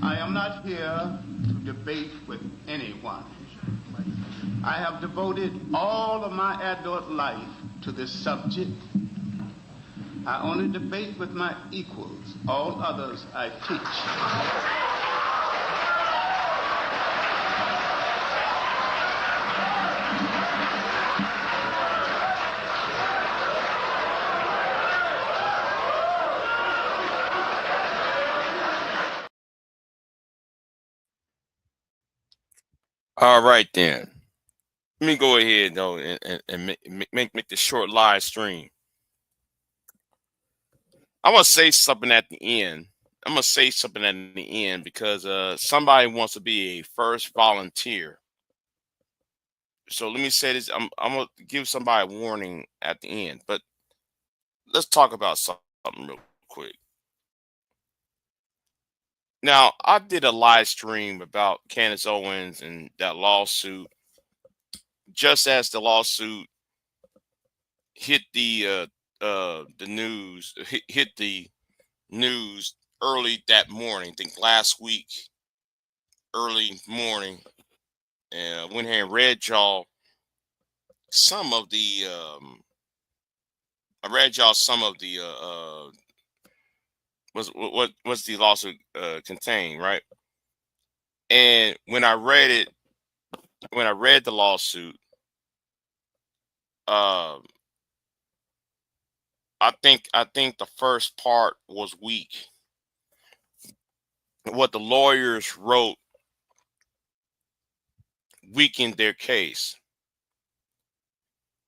I am not here to debate with anyone. I have devoted all of my adult life to this subject. I only debate with my equals. All others I teach. All right then. Let me go ahead though and make this short live stream. I'm gonna say something at the end. I'm gonna say something at the end because somebody wants to be a first volunteer. So let me say this. I'm gonna give somebody a warning at the end, but let's talk about something real quick. Now, I did a live stream about Candance Owens and that lawsuit just as the lawsuit hit the news, hit the news early that morning. I think last week, early morning, and went ahead and read y'all some of the. I read y'all some of the what's the lawsuit contain, right? And when I read it, when I read the lawsuit, uh, I think the first part was weak. What the lawyers wrote weakened their case.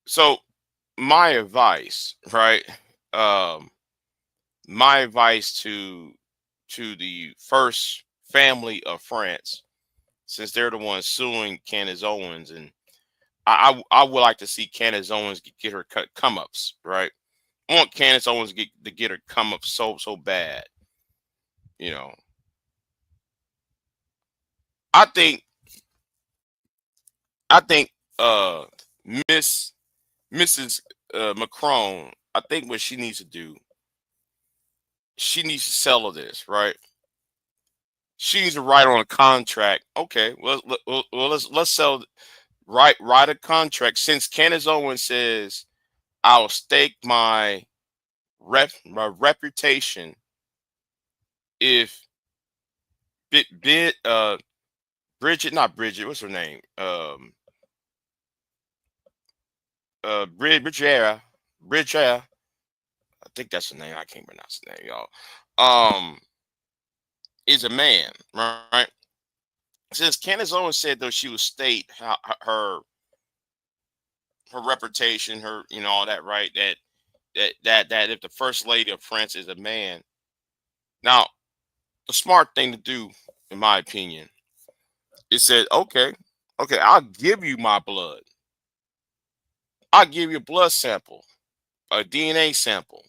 So my advice, right? Um, my advice to the first family of France, since they're the ones suing Candace Owens, and I would like to see Candace Owens get her come ups, right? I want Candace Owens to get her come up so bad, you know. I think I think Miss Mrs. Macron, I think what she needs to do, she needs to settle this, right? She needs to write on a contract. Okay, well let's sell write a contract. Since Candace Owens says I'll stake my reputation if bit Bridget, not Bridget, what's her name? Bridget, Bridget, I think that's the name. I can't pronounce the name, y'all. Is a man, right? Since Candace Owens said though she would state how her reputation, her all that, right? That if the first lady of France is a man, now the smart thing to do, in my opinion, is said, okay, I'll give you my blood. I'll give you a blood sample, a DNA sample.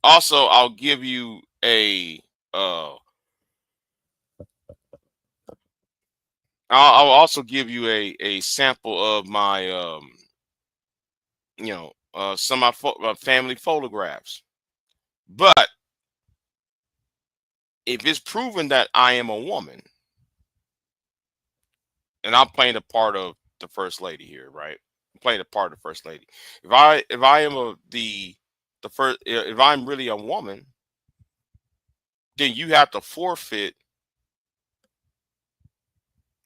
Also, I'll give you uh I'll also give you a sample of my some of my family photographs. But if it's proven that I am a woman, and I'm playing the part of the first lady here, right? I'm playing the part of the first lady. If I am the first, if I'm really a woman, then you have to forfeit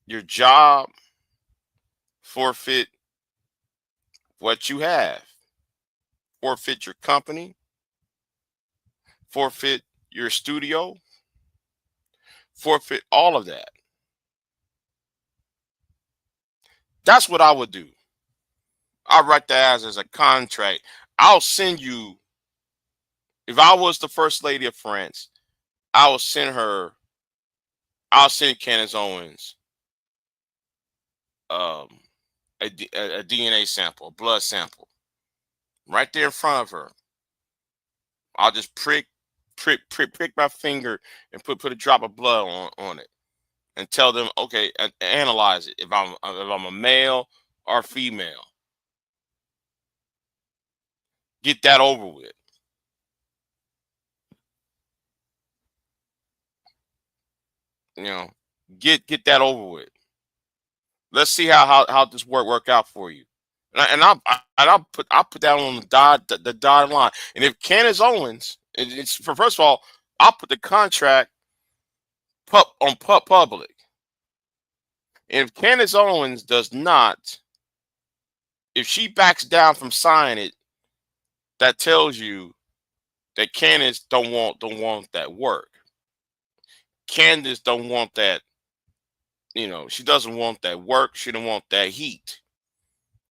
your job, forfeit what you have, forfeit your company, forfeit your studio, forfeit all of that. That's what I would do. I write that as a contract. I'll send you, if I was the first lady of France, I will send her, I'll send Candace Owens um, a DNA sample, a blood sample, right there in front of her. I'll just prick my finger and put a drop of blood on it and tell them, okay, analyze it. If I'm a male or female, get that over with. You know, get that over with. Let's see how this work out for you. I'll put that on the dotted line. And if Candance Owens, it's for first of all, I'll put the contract on public. And if Candance Owens does not, if she backs down from signing it, that tells you that Candance don't want that work. Candance don't want that. She doesn't want that work. She don't want that heat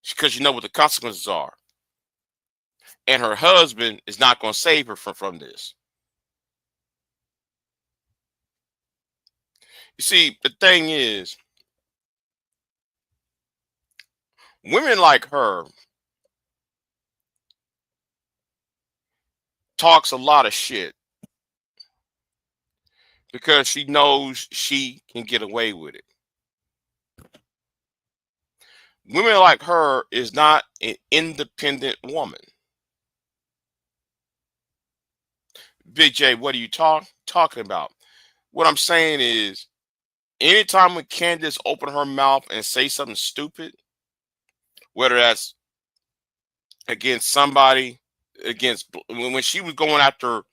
because you know what the consequences are. And her husband is not going to save her from this. You see, the thing is, women like her talks a lot of shit because she knows she can get away with it. Women like her is not an independent woman. Big J, what are you talking about? What I'm saying is, anytime when Candance open her mouth and say something stupid, whether that's against somebody, when she was going after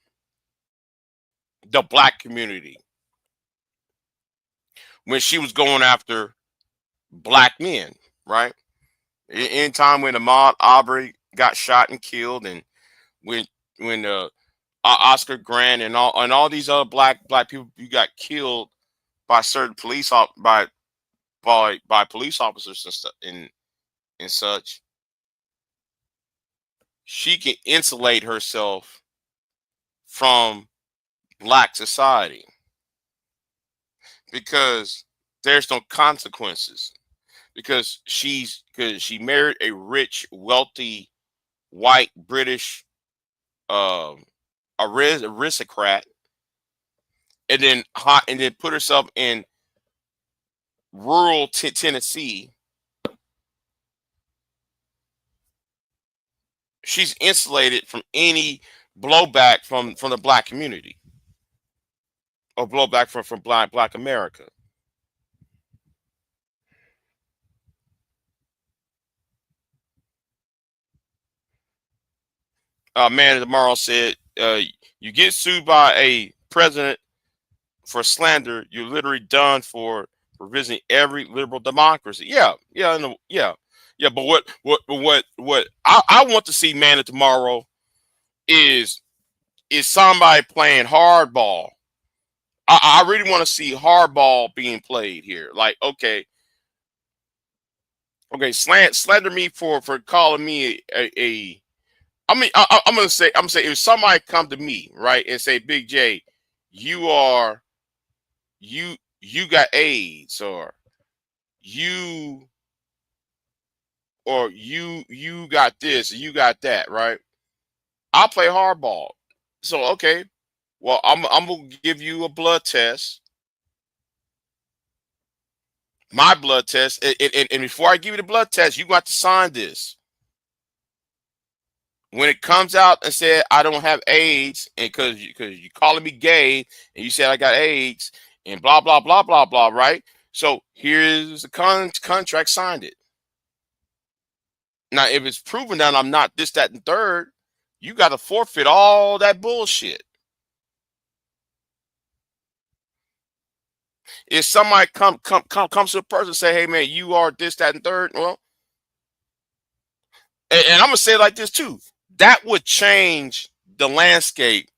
the black community, when she was going after black men, right? Anytime when Ahmaud Arbery got shot and killed, and when Oscar Grant and all these other black people you got killed by certain by police officers and stuff and such, she can insulate herself from black society because there's no consequences, because she married a rich, wealthy, white British aristocrat, and then put herself in rural Tennessee. She's insulated from any blowback from the black community, or blowback from black America. Man tomorrow said, you get sued by a president for slander, you're literally done for visiting every liberal democracy. Yeah. But what I want to see, man, tomorrow is somebody playing hardball. I really want to see hardball being played here. Like, okay, slander me for calling me a I mean, I'm gonna say, if somebody come to me, right, and say, Big J, you are you got AIDS, or you you got this, you got that, right? I'll play hardball. So okay, well, I'm gonna give you a blood test, my blood test, and before I give you the blood test, you got to sign this. When it comes out and said I don't have AIDS, and because you calling me gay and you said I got AIDS and blah blah blah blah blah, right? So here's the contract, signed it. Now, if it's proven that I'm not this, that, and third, you got to forfeit all that bullshit. If somebody comes to a person and say, "Hey man, you are this, that, and third," well, and I'm gonna say it like this too, that would change the landscape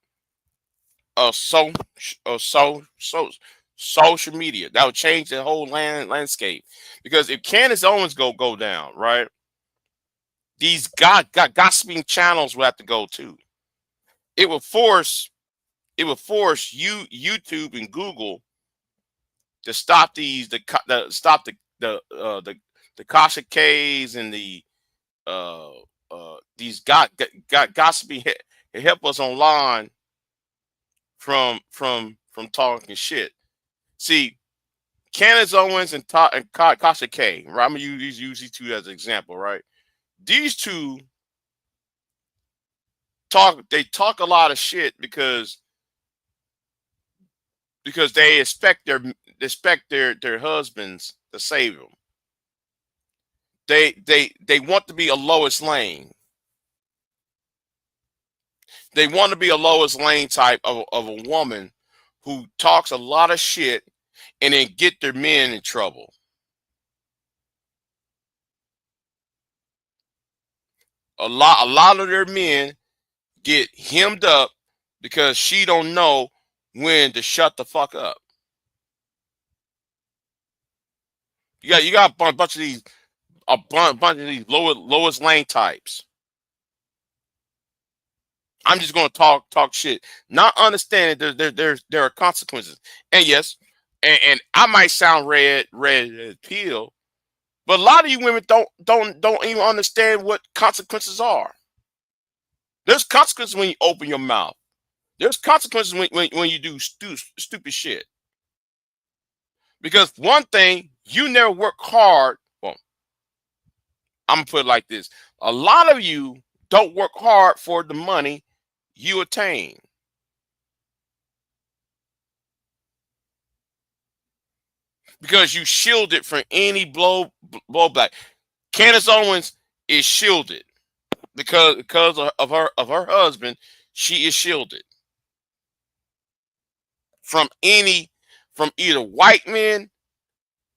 of social media. That would change the whole landscape. Because if Candance Owens go down, right, these gossiping channels will have to go too. It will force YouTube and Google to stop stop the Kasha K's and these gossiping help us online from talking shit. See, Candance Owens and Kasha K, right? I'm gonna use these two as an example, right? These two talk a lot of shit because they expect expect their husbands to save them. They want to be a Lois Lane. They want to be a Lois Lane type of a woman who talks a lot of shit and then get their men in trouble. A lot of their men get hemmed up because she don't know when to shut the fuck up. You got a bunch of these Lois Lane types. I'm just going to talk shit, not understanding there are consequences. And yes, and I might sound red pill, but a lot of you women don't even understand what consequences are. There's consequences when you open your mouth. There's consequences when you do stupid shit. Because one thing, you never work hard. Well, I'm gonna put it like this: a lot of you don't work hard for the money you attain. Because you shielded from any blowback. Candance Owens is shielded because of her husband. She is shielded from either white men,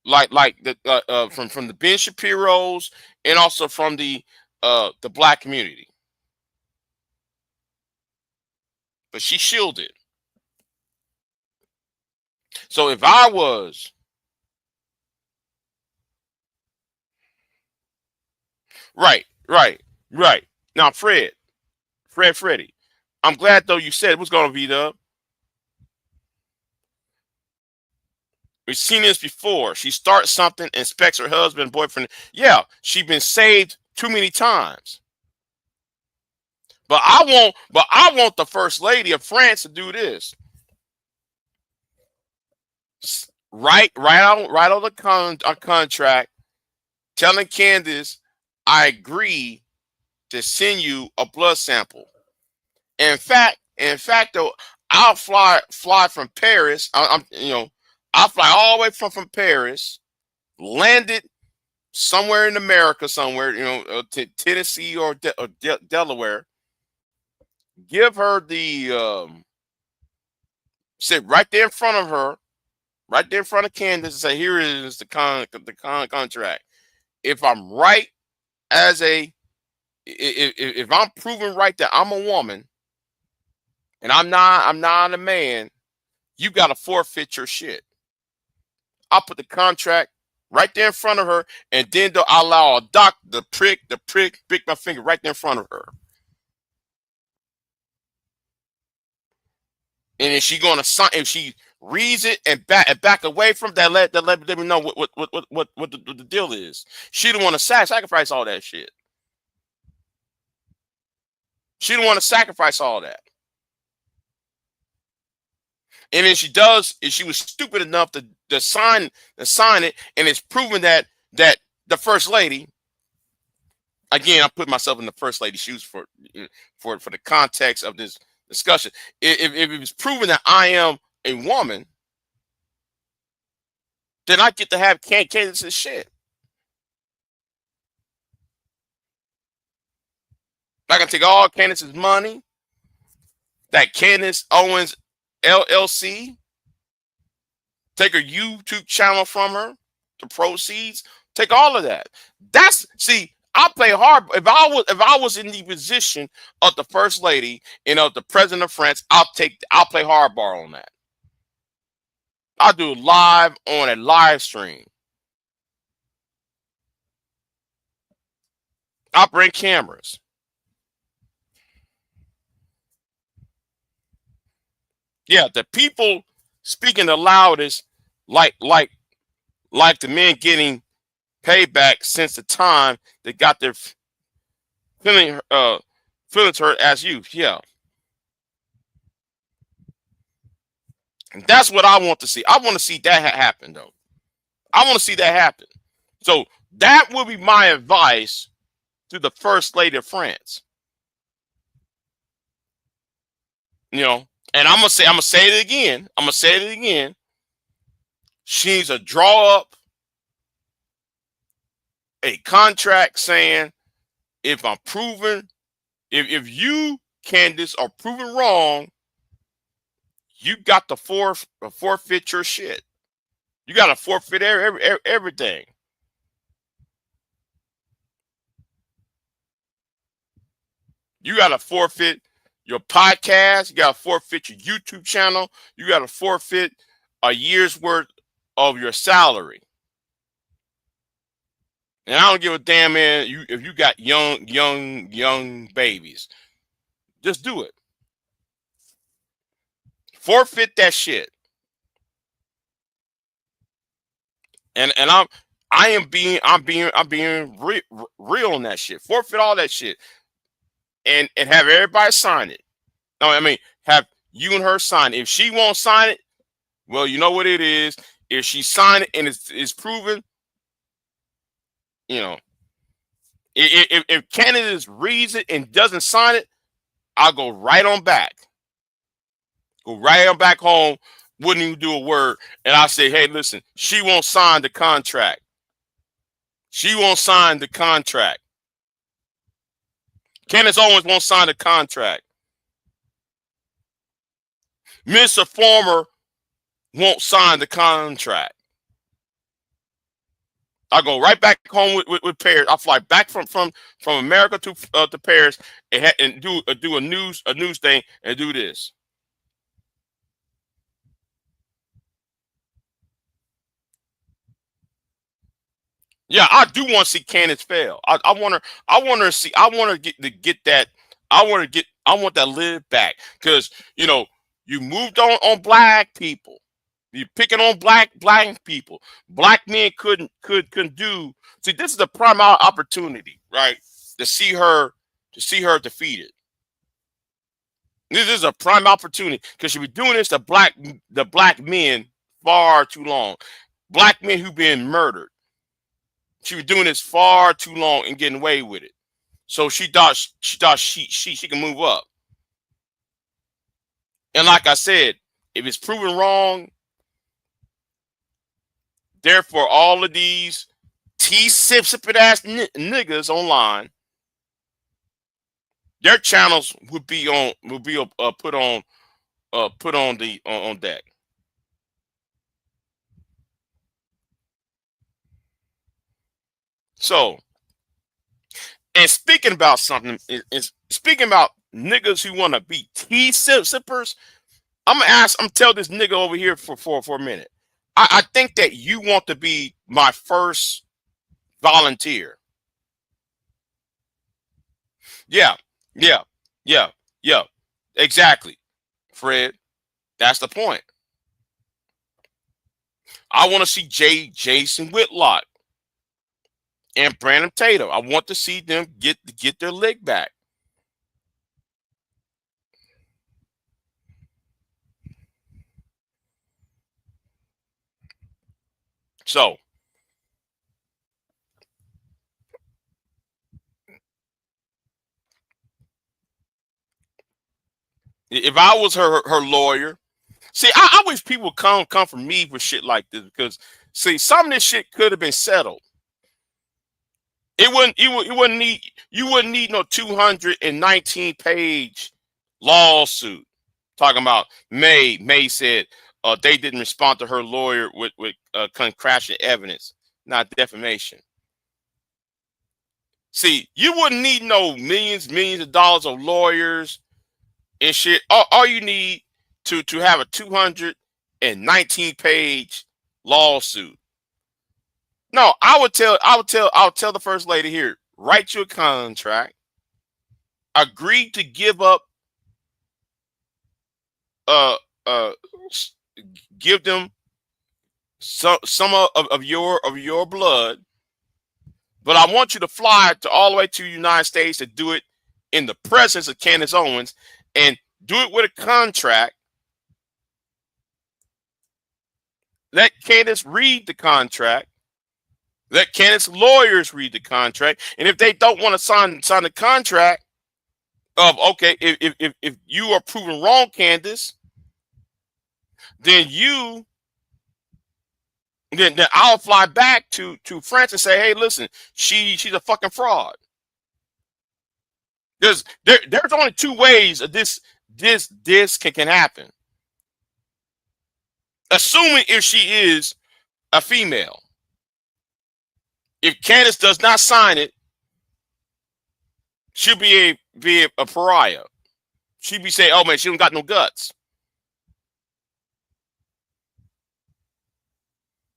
like the from the Ben Shapiro's, and also from the black community. But she's shielded. So if I was right. Now, Freddie, I'm glad though you said it was gonna be the. We've seen this before. She starts something, inspects her husband, boyfriend. Yeah, she's been saved too many times. But I want the first lady of France to do this. Write on a contract telling Candace, I agree to send you a blood sample. In fact, though, I'll fly from Paris. I'll fly all the way from Paris, landed somewhere in America, somewhere, Tennessee or Delaware. Give her the sit right there in front of her, right there in front of Candace, and say, "Here is the contract. If I'm right if I'm proven right that I'm a woman and I'm not a man, you got to forfeit your shit." I'll put the contract right there in front of her, and then I'll allow a doctor to prick my finger right there in front of her. And if she gonna sign, if she reads it and back away from that, let me know what the deal is. She don't want to sacrifice all that shit. She don't want to sacrifice all that. And if she does, if she was stupid enough to sign it, and it's proven that the first lady, again, I put myself in the first lady's shoes for the context of this discussion. If it was proven that I am a woman, then I get to have Candace's shit. I can take all Candace's money, that Candance Owens LLC, take her YouTube channel from her, the proceeds, take all of that. I play hard. If I was in the position of the first lady and of the president of France, I'll play hardball on that. I'll do live on a live stream. I'll bring cameras. Yeah, the people speaking the loudest, like the men getting payback since the time they got their feelings hurt as youth. Yeah. And that's what I want to see. I want to see that happen, though. I want to see that happen. So that would be my advice to the first lady of France. And I'm gonna say it again. She needs to draw up a contract saying, if I'm proven, if you, Candace, are proven wrong, you got to forfeit your shit. You got to forfeit everything. You got to forfeit your podcast. You got to forfeit your YouTube channel. You got to forfeit a year's worth of your salary. And I don't give a damn, man. If you got young babies, just do it. Forfeit that shit. And I'm being real on that shit. Forfeit all that shit, and have everybody sign it. No, I mean, have you and her sign it. If she won't sign it, well, you know what it is. If she sign it and it's proven, you know, if Candace reads it and doesn't sign it, I'll go right on back. Go right on back home. Wouldn't even do a word. And I say, hey, listen, she won't sign the contract. She won't sign the contract. Candance Owens won't sign the contract. Mr. Former won't sign the contract. I go right back home with Paris. I fly back from America to Paris and do a news thing and do this. Yeah, I do want to see Candace fail. I want to get that. I want that live back, because you moved on black people. You're picking on black people. Black men couldn't do. See, this is the prime opportunity, right? To see her defeated. This is a prime opportunity, because she'll be doing this to the black men far too long. Black men who've been murdered. She was doing this far too long and getting away with it. So she thought she can move up. And like I said, if it's proven wrong, therefore all of these sipping ass niggas online, their channels would be put on deck. So, and speaking about something, speaking about niggas who want to be sippers, I'm tell this nigga over here for a minute. I think that you want to be my first volunteer. Yeah. Exactly, Fred. That's the point. I want to see Jason Whitlock and Brandon Tatum. I want to see them get their leg back. So, if I was her lawyer, see, I wish people come from me for shit like this, because see, some of this shit could have been settled. You wouldn't need no 219-page lawsuit talking about May said they didn't respond to her lawyer with concrashing evidence, not defamation. See, you wouldn't need no millions of dollars of lawyers and shit. All you need to have a 219-page lawsuit. No, I would tell the first lady here, write you a contract, agree to give up give them some of your blood, but I want you to fly all the way to the United States to do it in the presence of Candance Owens, and do it with a contract. Let Candance read the contract. Let Candance lawyers read the contract. And if they don't want to sign the contract of, okay, if you are proven wrong, Candance, then you Then I'll fly back to France and say, hey, listen, she's a fucking fraud. There's only two ways of this can happen. Assuming if she is a female. If Candance does not sign it, she'll be a pariah. She'll be saying, oh man, she don't got no guts.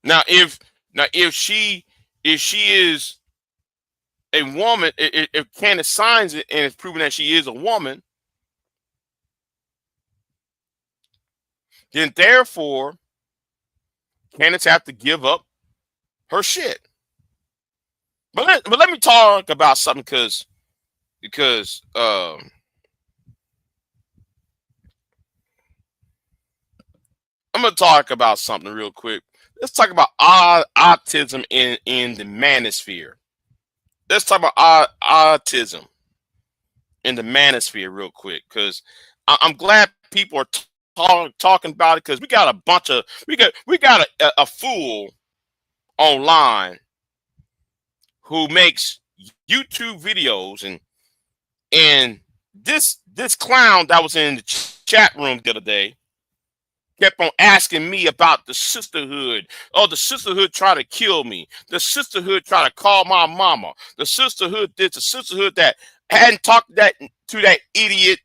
Now if she is a woman, if Candance signs it and it's proven that she is a woman, then therefore Candance have to give up her shit. But let me talk about something because I'm gonna talk about something real quick. Let's talk about autism in the manosphere. Let's talk about autism in the manosphere real quick, because I'm glad people are talking about it, because we got a bunch of we got a fool online who makes YouTube videos, and this clown that was in the chat room the other day kept on asking me about the sisterhood. Oh, the sisterhood tried to kill me. The sisterhood tried to call my mama. The sisterhood this, the sisterhood that. I hadn't talked to that idiot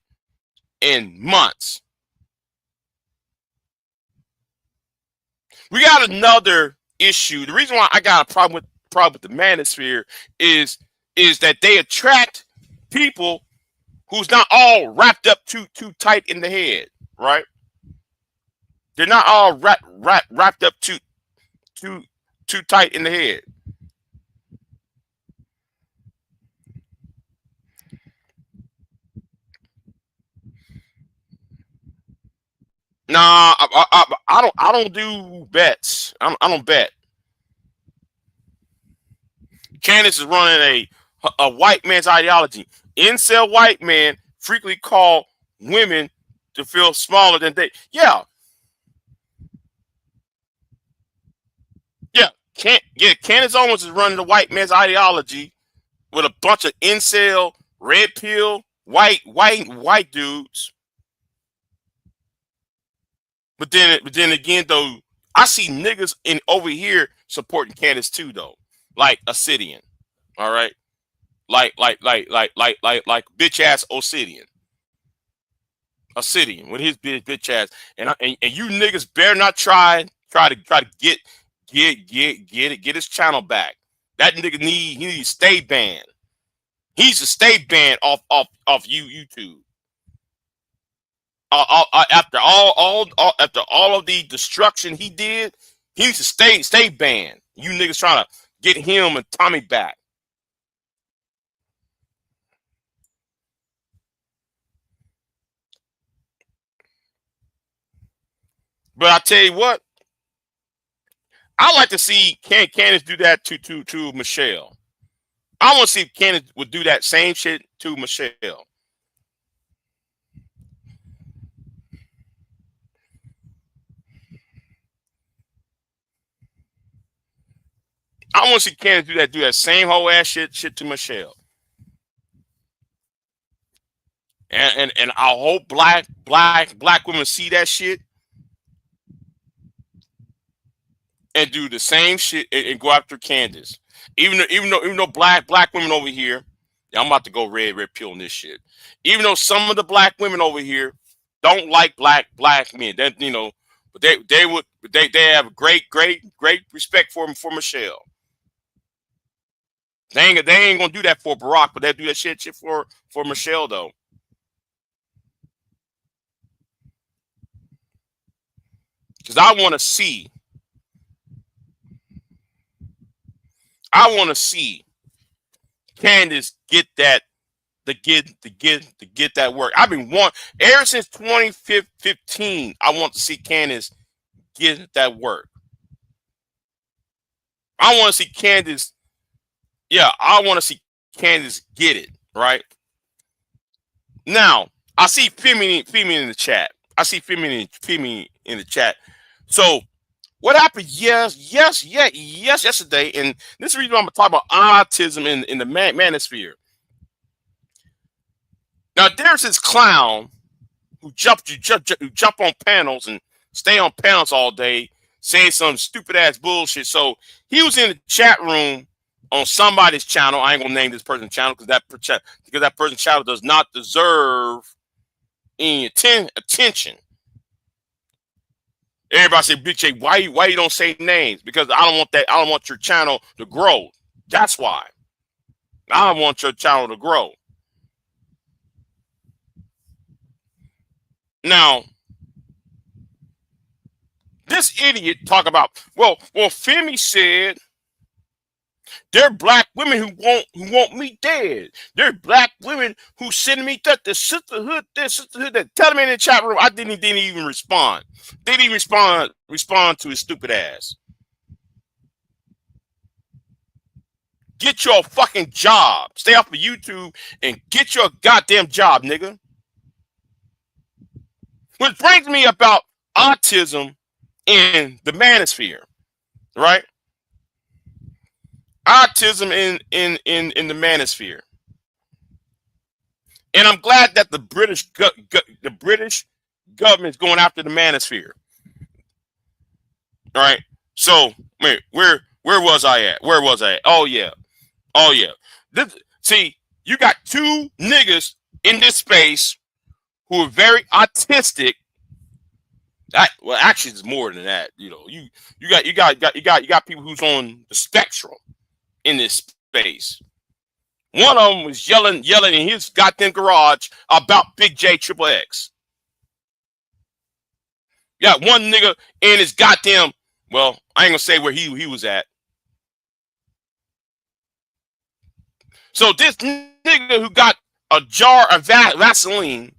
in months. We got another issue. The reason why I got a problem with the manosphere is that they attract people who's not all wrapped up too tight in the head, right? They're not all wrapped up too tight in the head. Nah, I don't do bets. I don't bet. Candance is running a white man's ideology. Incel white man frequently call women to feel smaller than they. Yeah. Candance Owens is running the white man's ideology with a bunch of incel, red pill, white dudes. But then again, though, I see niggas in over here supporting Candance too, though. Like Obsidian. All right. Like bitch ass Obsidian. Obsidian with his bitch ass. And you niggas better not try to get his channel back. That nigga he needs to stay banned. He's to stay banned off YouTube. After all of the destruction he did, he needs to stay banned. You niggas trying to get him and Tommy back. But I tell you what, I like to see Candance do that to Michelle. I want to see if Candance would do that same shit to Michelle. I want to see Candance do that same whole ass shit to Michelle. And I hope black women see that shit and do the same shit and go after Candance. Even though black women over here, yeah, I'm about to go red pill on this shit. Even though some of the black women over here don't like black men, that but they have great respect for Michelle. They ain't gonna do that for Barack, but they'll do that shit for Michelle though. Because I want to see Candance get that to get that work. I've been ever since 2015. I want to see Candance get that work. I want to see Candance. Yeah, I want to see Candance get it right. Now I see feminine in the chat. I see feminine in the chat. So What happened? Yes, yesterday. And this is the reason why I'm talking about autism in the manosphere. Now there's this clown who jump on panels and stay on panels all day saying some stupid ass bullshit. So he was in the chat room on somebody's channel. I ain't gonna name this person's channel because that person's channel does not deserve any attention. Everybody say, Big J, why you don't say names? Because I don't want that. I don't want your channel to grow. That's why. I don't want your channel to grow. Now, this idiot talk about, well, Femi said there are black women who want me dead. There are black women who send me that the sisterhood, that. Tell me in the chat room. I didn't even respond. Didn't even respond to his stupid ass. Get your fucking job. Stay off of YouTube and get your goddamn job, nigga. Which brings me about autism in the manosphere, right? Autism in the manosphere, and I'm glad that the British government is going after the manosphere. All right. So wait, where was I at? Where was I at? Oh yeah. See, you got two niggas in this space who are very autistic. Well, actually, it's more than that. You know, you got people who's on the spectrum in this space. One of them was yelling in his goddamn garage about Big J Triple X. You got one nigga in his goddamn, well, I ain't gonna say where he was at. So this nigga who got a jar of Vaseline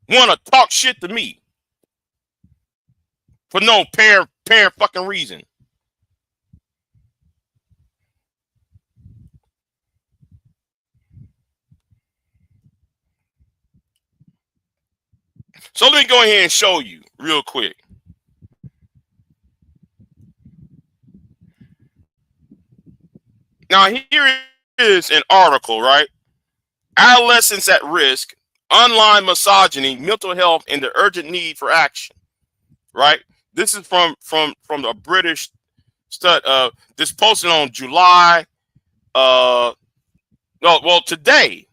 wanna talk shit to me for no parent fucking reason. So let me go ahead and show you real quick. Now here is an article, right? Adolescents at risk, online misogyny, mental health, and the urgent need for action. Right? This is from a British stud. This posted on July. Today.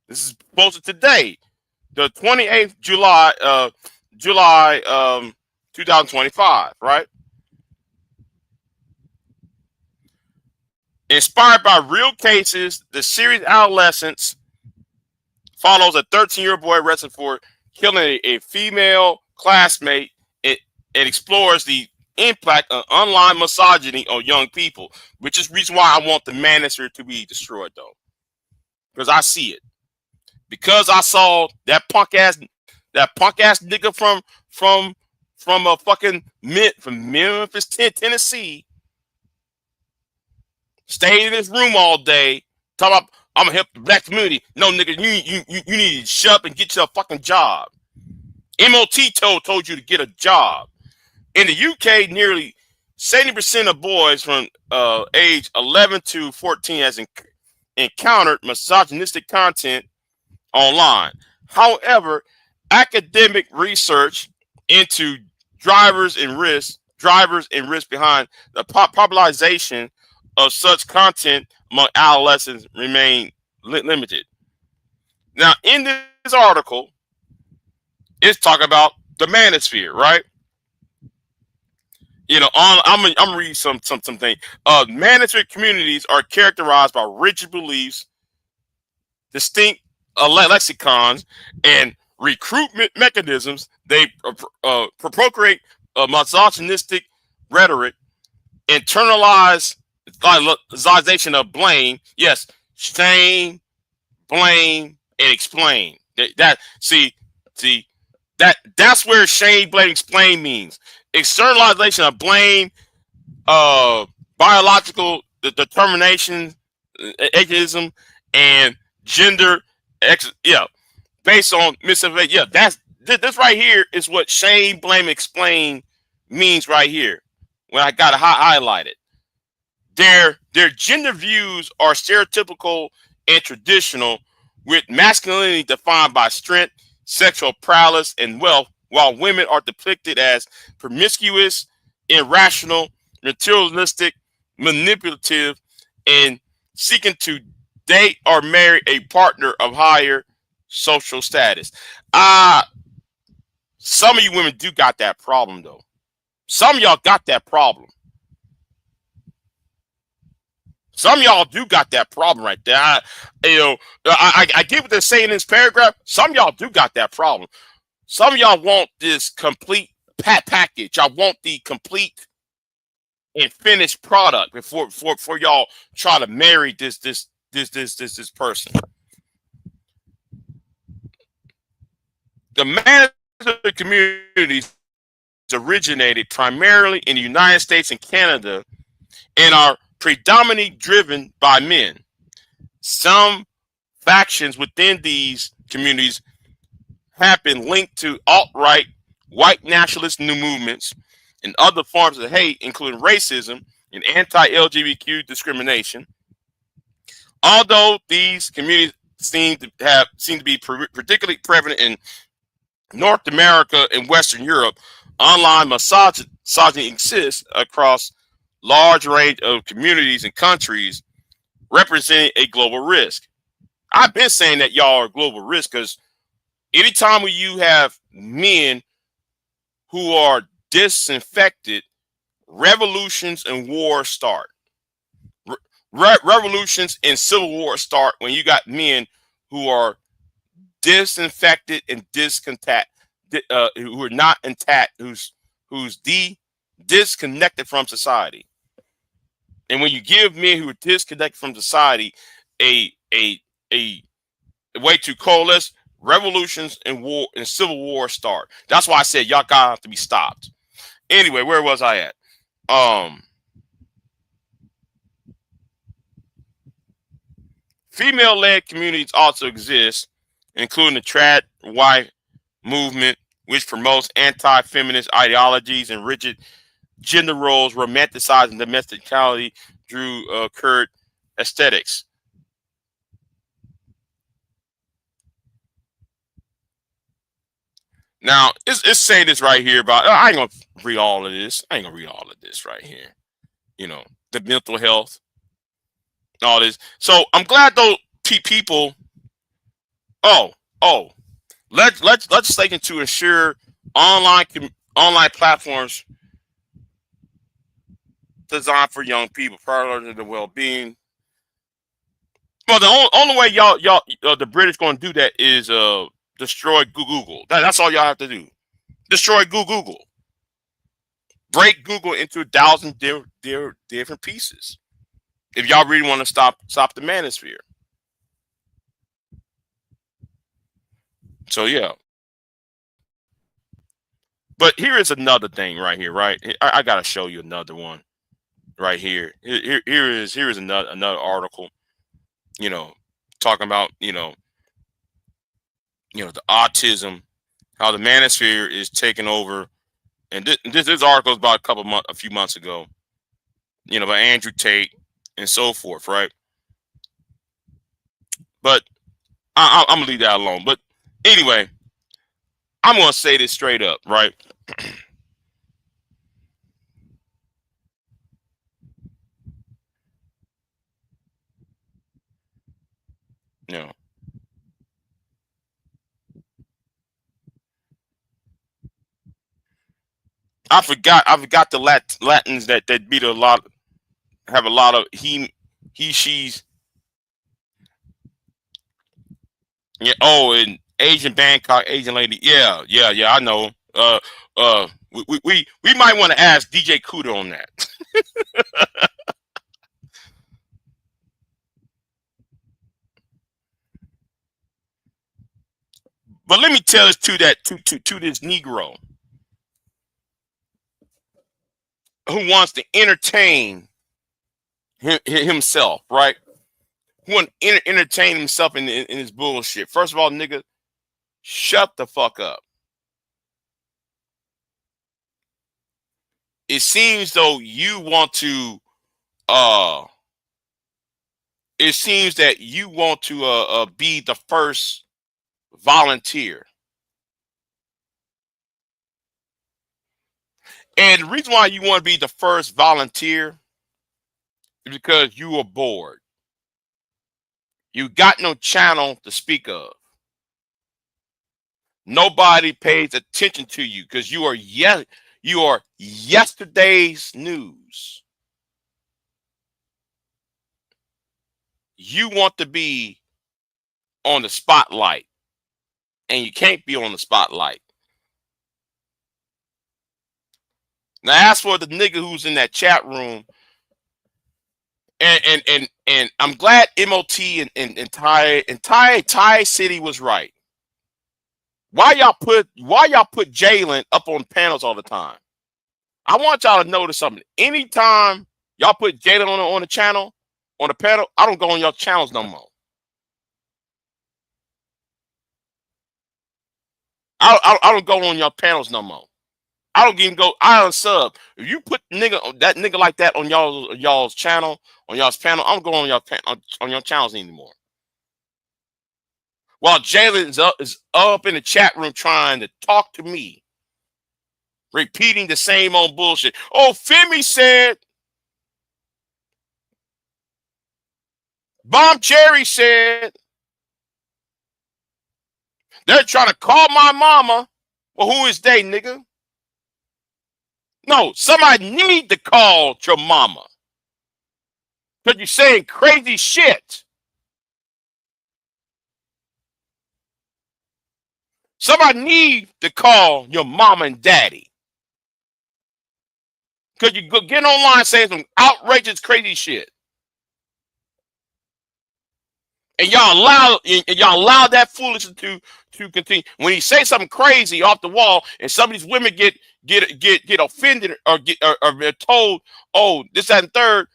This is posted today, the 28th July. July 2025. Right? Inspired by real cases, the series Adolescents follows a 13-year-old boy arrested for killing a female classmate. It explores the impact of online misogyny on young people, which is the reason why I want the manosphere to be destroyed, though, because I see it. Because I saw that punk ass nigga from a fucking from Memphis, Tennessee, stayed in his room all day, talking about I'm gonna help the black community. No, nigga, you need to shut up and get your fucking job. MOT told you to get a job. In the UK, nearly 70% of boys from age 11 to 14 has encountered misogynistic content online. However, academic research into drivers and risk behind the popularization of such content among adolescents remain limited. Now, in this article, it's talking about the manosphere, right? You know, I'm gonna read something. Manosphere communities are characterized by rigid beliefs, distinct lexicons, and recruitment mechanisms. They procreate misogynistic rhetoric, internalization of blame. Yes, shame, blame, and explain. That's where shame, blame, explain means. Externalization of blame, biological determination, ageism, and gender. Based on misinformation. Yeah, this right here is what shame, blame, explain means right here. when I got it highlighted. Their gender views are stereotypical and traditional, with masculinity defined by strength, sexual prowess, and wealth, while women are depicted as promiscuous, irrational, materialistic, manipulative, and seeking to date or marry a partner of higher social status. Some of you women do got that problem, though. Some of y'all got that problem. Some of y'all do got that problem right there. I get what they're saying in this paragraph. Some of y'all do got that problem. Some of y'all want this complete package. I want the complete and finished product before y'all try to marry this person. The manosphere communities originated primarily in the United States and Canada and are predominantly driven by men. Some factions within these communities have been linked to alt-right, white nationalist new movements, and other forms of hate, including racism and anti-LGBTQ discrimination. Although these communities seem to be particularly prevalent in North America and Western Europe, online misogyny exists across large range of communities and countries, representing a global risk. I've been saying that y'all are a global risk because anytime when you have men who are disinfected, revolutions and wars start. Revolutions and civil wars start when you got men who are disinfected and who are not intact, who's disconnected from society. And when you give men who are disconnected from society a way to coalesce, revolutions and war and civil war start. That's why I said y'all gotta have to be stopped. Anyway, where was I at? Female-led communities also exist, including the trad wife movement, which promotes anti-feminist ideologies and rigid gender roles, romanticizing domesticality through current aesthetics. Now, it's saying this right here about, I ain't gonna read all of this. I ain't gonna read all of this right here. You know, the mental health, all this. So I'm glad those people. Legislation to ensure online platforms designed for young people, prior to the well-being. Well, the only way y'all the British going to do that is destroy Google. That's all y'all have to do. Destroy Google. Break Google into 1,000 different pieces. If y'all really want to stop the manosphere. So yeah. But here is another thing right here, right? I gotta show you another one right here. Here is another article, you know, talking about, the autism, how the manosphere is taking over. And this article is about a few months ago, by Andrew Tate and so forth, right? But I'm gonna leave that alone. But anyway, I'm gonna say this straight up, right? I forgot the Latins that beat have a lot of she's. Yeah. Oh, and Asian Bangkok, Asian lady. Yeah. I know. We might want to ask DJ Kuda on that. But let me tell this to this Negro who wants to entertain himself, right? Who wants to entertain himself in his bullshit. First of all, nigga, shut the fuck up. it seems though you want to uh it seems that you want to be the first volunteer. And the reason why you want to be the first volunteer is because you were bored. You got no channel to speak of. Nobody pays attention to you because you are yesterday's news. You want to be on the spotlight, and you can't be on the spotlight. Now, as for the nigga who's in that chat room, and I'm glad MOT and Ty City was right. Why y'all put Jalen up on panels all the time? I want y'all to notice something. Anytime y'all put Jalen on the channel, on the panel, I don't go on your channels no more. I don't go on your panels no more. I don't even go. I unsub. If you put that nigga like that on y'all's channel, on y'all's panel, I don't go on your channels anymore. While Jalen is up in the chat room trying to talk to me, repeating the same old bullshit. Oh, Femi said, Bomb Cherry said, they're trying to call my mama. Well, who is they, nigga? No, somebody need to call your mama. Because you're saying crazy shit. Somebody need to call your mama and daddy. Because you go get online saying some outrageous crazy shit. And y'all allow that foolishness to continue. When he say something crazy off the wall, and some of these women get offended or they're told, oh, this, that, and third,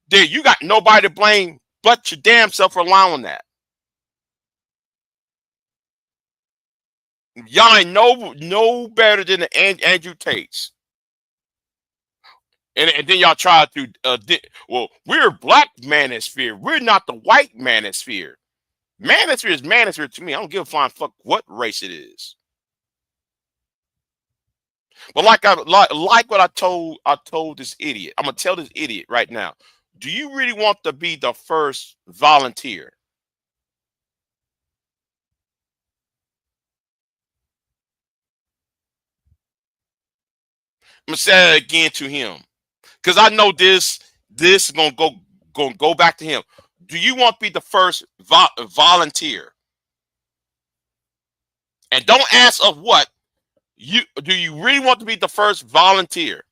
then you got nobody to blame but your damn self for allowing that. Y'all ain't no better than the Andrew Tates. And then y'all try to well, we're black manosphere. We're not the white manosphere. Manosphere is manosphere to me. I don't give a flying fuck what race it is. But like what I told this idiot. I'm gonna tell this idiot right now. Do you really want to be the first volunteer? I'm gonna say it again to him. Because I know this is gonna go back to him. Do you want to be the first volunteer? And don't ask of what. Do you really want to be the first volunteer?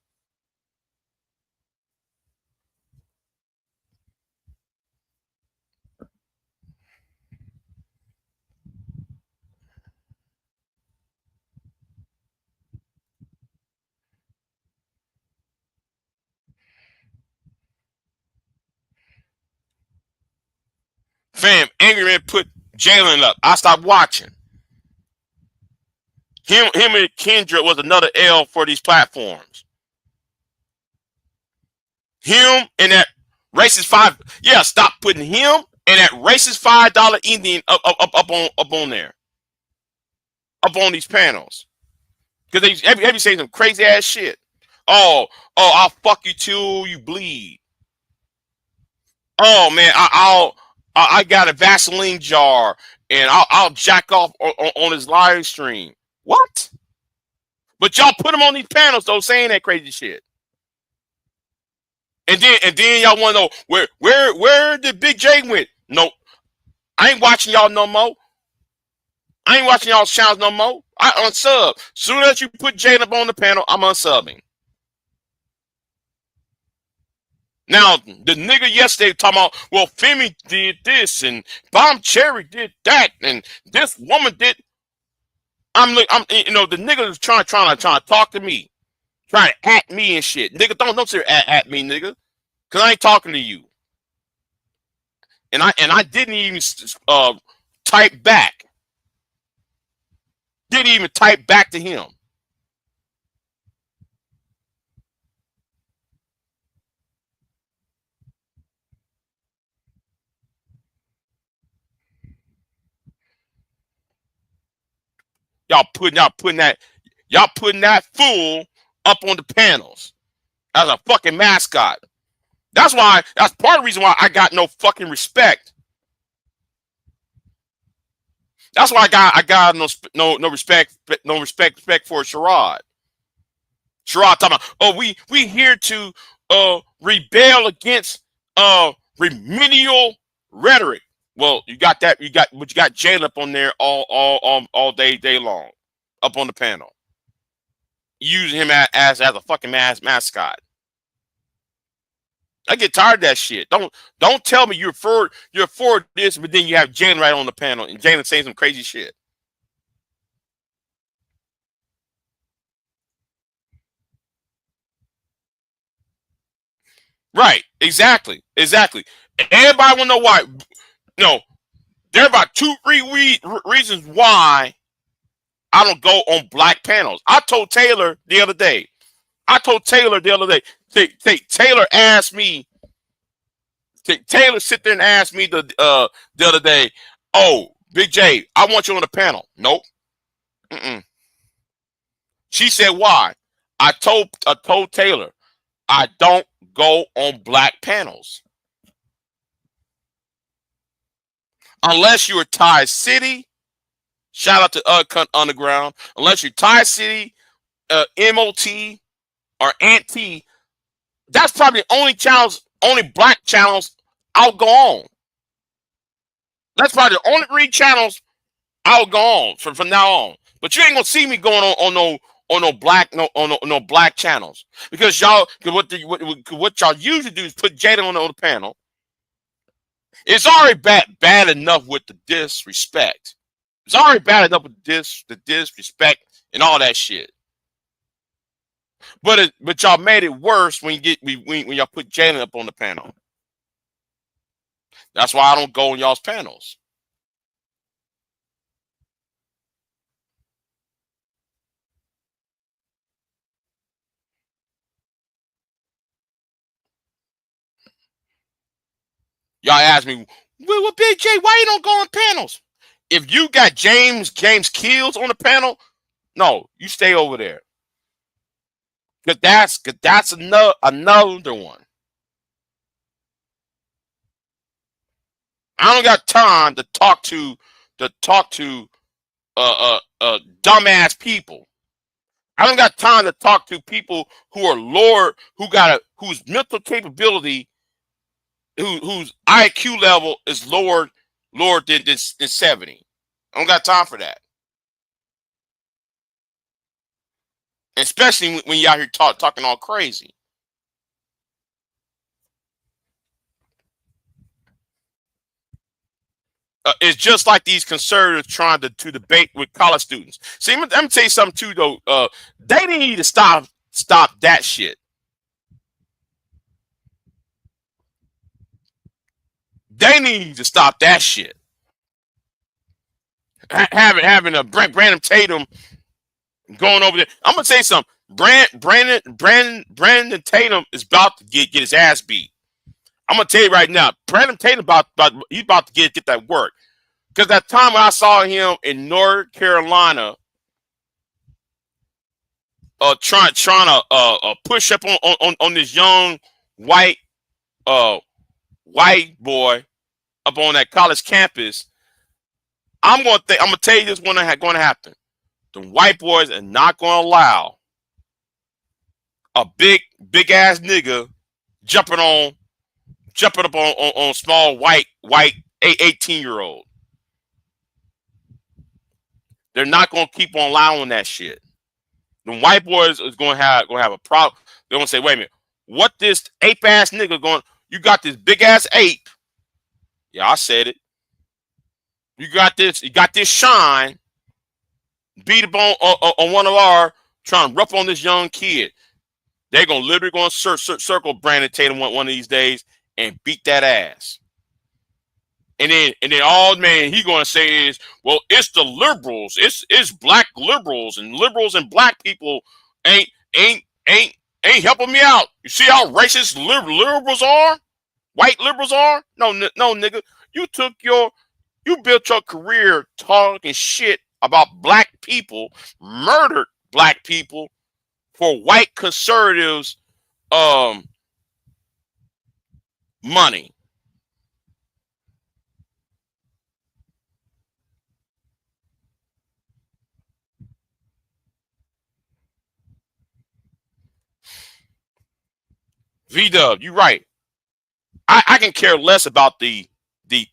Fam, Angry Man put Jalen up. I stopped watching. Him and Kendra was another L for these platforms. Him and that racist five. Yeah, stop putting him and that racist $5 Indian up on there. Up on these panels. Because they every saying some crazy ass shit. Oh, I'll fuck you till you bleed. Oh man, I got a Vaseline jar and I'll jack off on his live stream. What? But y'all put him on these panels though, saying that crazy shit. And then y'all want to know where did Big J went? No, I ain't watching y'all no more. I ain't watching y'all's channels no more. I unsub. Soon as you put Jalen up on the panel, I'm unsubbing. Now, the nigga yesterday talking about, well, Femi did this and Bomb Cherry did that and this woman did. I'm the nigga who's trying to talk to me, trying to at me and shit. Nigga, don't say at me, nigga, because I ain't talking to you. And I didn't even type back. Didn't even type back to him. Y'all putting that fool up on the panels as a fucking mascot. That's part of the reason why I got no fucking respect. That's why I got no respect for Sherrod. Sherrod talking about, oh, we here to rebel against remedial rhetoric. Well, you got Jalen up on there all day long, up on the panel, using him as a fucking mascot. I get tired of that shit. Don't tell me you're for this, but then you have Jalen right on the panel and Jalen saying some crazy shit. Right? Exactly. Everybody want to know why. No, there are about 2-3 reasons why I don't go on black panels. I told Taylor the other day. Taylor asked me. Taylor sit there and asked me the other day, oh, Big J, I want you on the panel. Nope. She said, why? I told Taylor, I don't go on black panels. Unless you're Tie City, shout out to Underground. Unless you're Tie City, MOT, or Ant-T, that's probably the only black channels I'll go on. That's probably the only 3 channels I'll go on from now on. But you ain't gonna see me going on no black channels, because what y'all usually do is put Jada on the panel. It's already bad enough with the disrespect. It's already bad enough with the disrespect and all that shit. But y'all made it worse when y'all put Jalen up on the panel. That's why I don't go on y'all's panels. Y'all ask me, well, Big J, why you don't go on panels? If you got James Keels on the panel, no, you stay over there. Cause that's another one. I don't got time to talk to dumbass people. I don't got time to talk to people who are whose mental capability, whose IQ level is lower than 70. I don't got time for that. Especially when you out here talking all crazy. It's just like these conservatives trying to debate with college students. See, let me tell you something too, though. They need to stop that shit. They need to stop that shit. Having a Brandon Tatum going over there. I'm gonna say something. Brandon Tatum is about to get his ass beat. I'm gonna tell you right now, Brandon Tatum he's about to get that work. Because that time when I saw him in North Carolina, trying to push up on this young white boy up on that college campus, I'm gonna tell you this going to happen. The white boys are not going to allow a big ass nigga jumping up on small white 18-year-old. They're not going to keep on allowing that shit. The white boys is going to have a problem. They're going to say, wait a minute, what this ape ass nigga going? You got this big ass ape. Yeah, I said it. You got this shine. Beat up on one of our trying to rough on this young kid. They're gonna literally circle Brandon Tatum one of these days and beat that ass. And then all man he gonna say is, well, it's the liberals, it's black liberals and black people ain't helping me out. You see how racist liberals are? White liberals are? No, nigga. You built your career talking shit about black people, murdered black people for white conservatives money. V-Dub, you're right. I can care less about the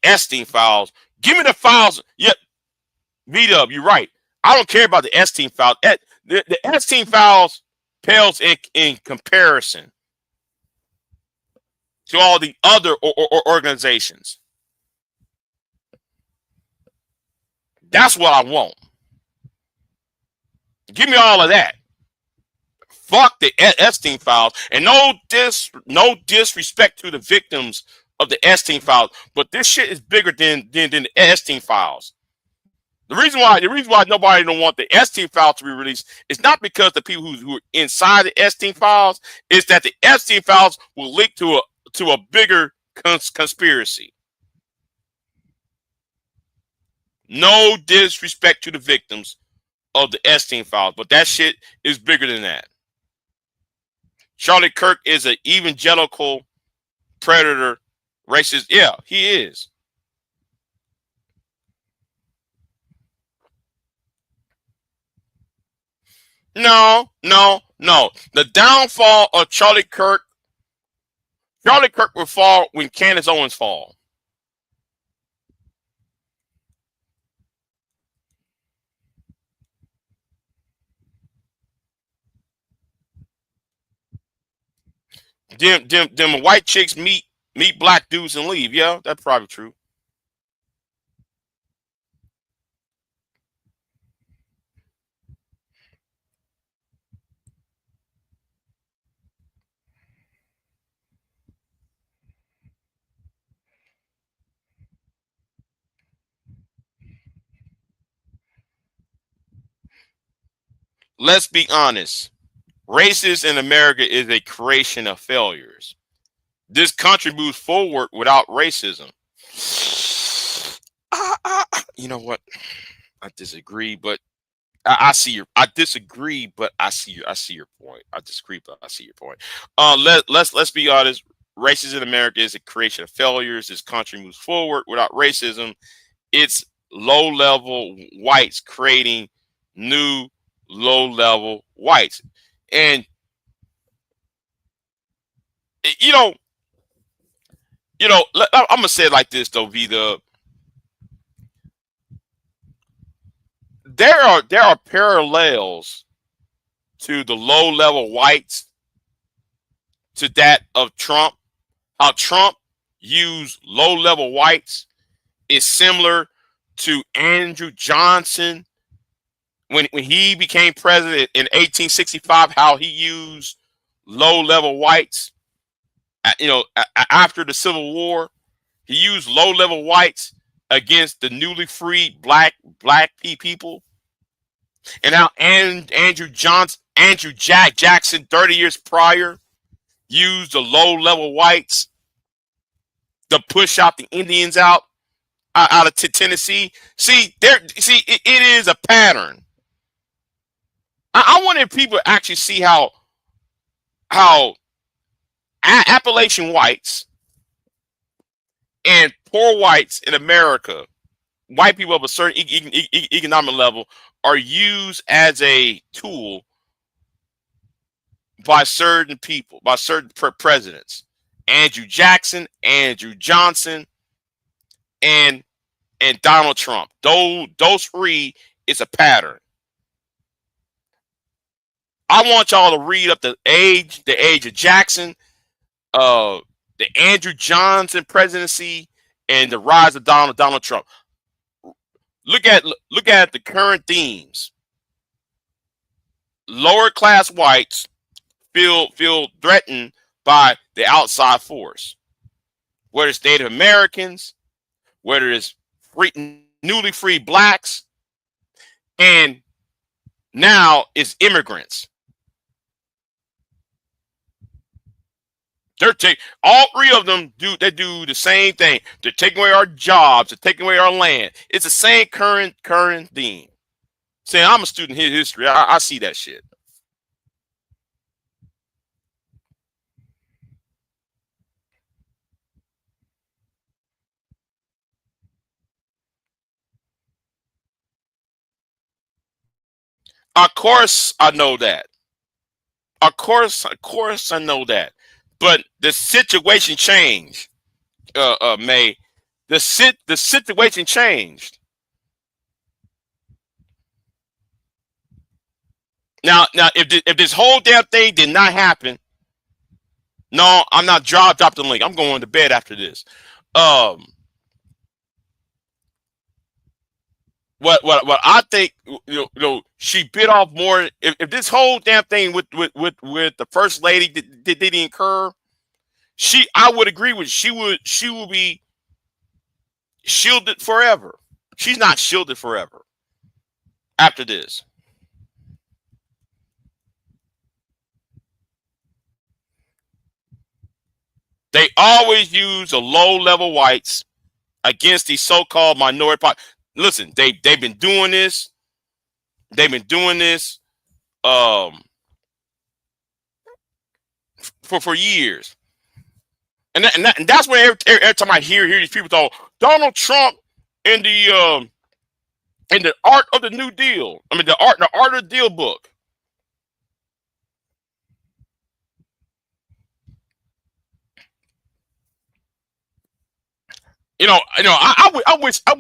Epstein files. Give me the files. Yep, V-Dub, you're right. I don't care about the Epstein files. The Epstein files pales in comparison to all the other organizations. That's what I want. Give me all of that. Fuck the Epstein files, and no disrespect to the victims of the Epstein files, but this shit is bigger than the Epstein files. The reason why nobody don't want the Epstein files to be released is not because the people who are inside the Epstein files, is that the Epstein files will link to a bigger conspiracy. No disrespect to the victims of the Epstein files, but that shit is bigger than that. Charlie Kirk is an evangelical predator, racist. Yeah, he is. No. The downfall of Charlie Kirk will fall when Candance Owens fall. Them white chicks meet black dudes and leave. Yeah, that's probably true. Let's be honest. Racism in America is a creation of failures. This country moves forward without racism. You know what? I disagree, but I see your. I disagree, but I see your point. I disagree, but I see your point. Let's be honest. Racism in America is a creation of failures. This country moves forward without racism. It's low level whites creating new low level whites, and you know, I'm gonna say it like this though, Vida. There are parallels to the low level whites to that of Trump. How Trump used low level whites is similar to Andrew Johnson when he became president in 1865. How he used low level whites, after the Civil War, he used low level whites against the newly freed black people. And now Andrew Jackson 30 years prior used the low level whites to push out the Indians out of Tennessee. It is a pattern. I wonder if people actually see how Appalachian whites and poor whites in America, white people of a certain economic level, are used as a tool by certain people, by certain presidents. Andrew Jackson, Andrew Johnson, and Donald Trump. Those three is a pattern. I want y'all to read up the age of Jackson, the Andrew Johnson presidency, and the rise of Donald Trump. Look at the current themes. Lower class whites feel threatened by the outside force, whether it's Native Americans, whether it's newly freed blacks, and now it's immigrants. All three of them do the same thing. They're taking away our jobs, they're taking away our land. It's the same current theme. Saying I'm a student of history. I see that shit. Of course, I know that. Of course, I know that. But the situation changed. May the situation changed. Now, if this whole damn thing did not happen, no, I'm not drop the link. I'm going to bed after this. Um, what I think, she bit off more. If this whole damn thing with the first lady didn't occur, I would agree with, she would be shielded forever. She's not shielded forever after this. They always use the low level whites against these so-called minority parties. Listen, they've been doing this. They've been doing this um for years. And that's where every time I hear these people talk Donald Trump in the art of the New Deal. I mean the art of the deal book. I wish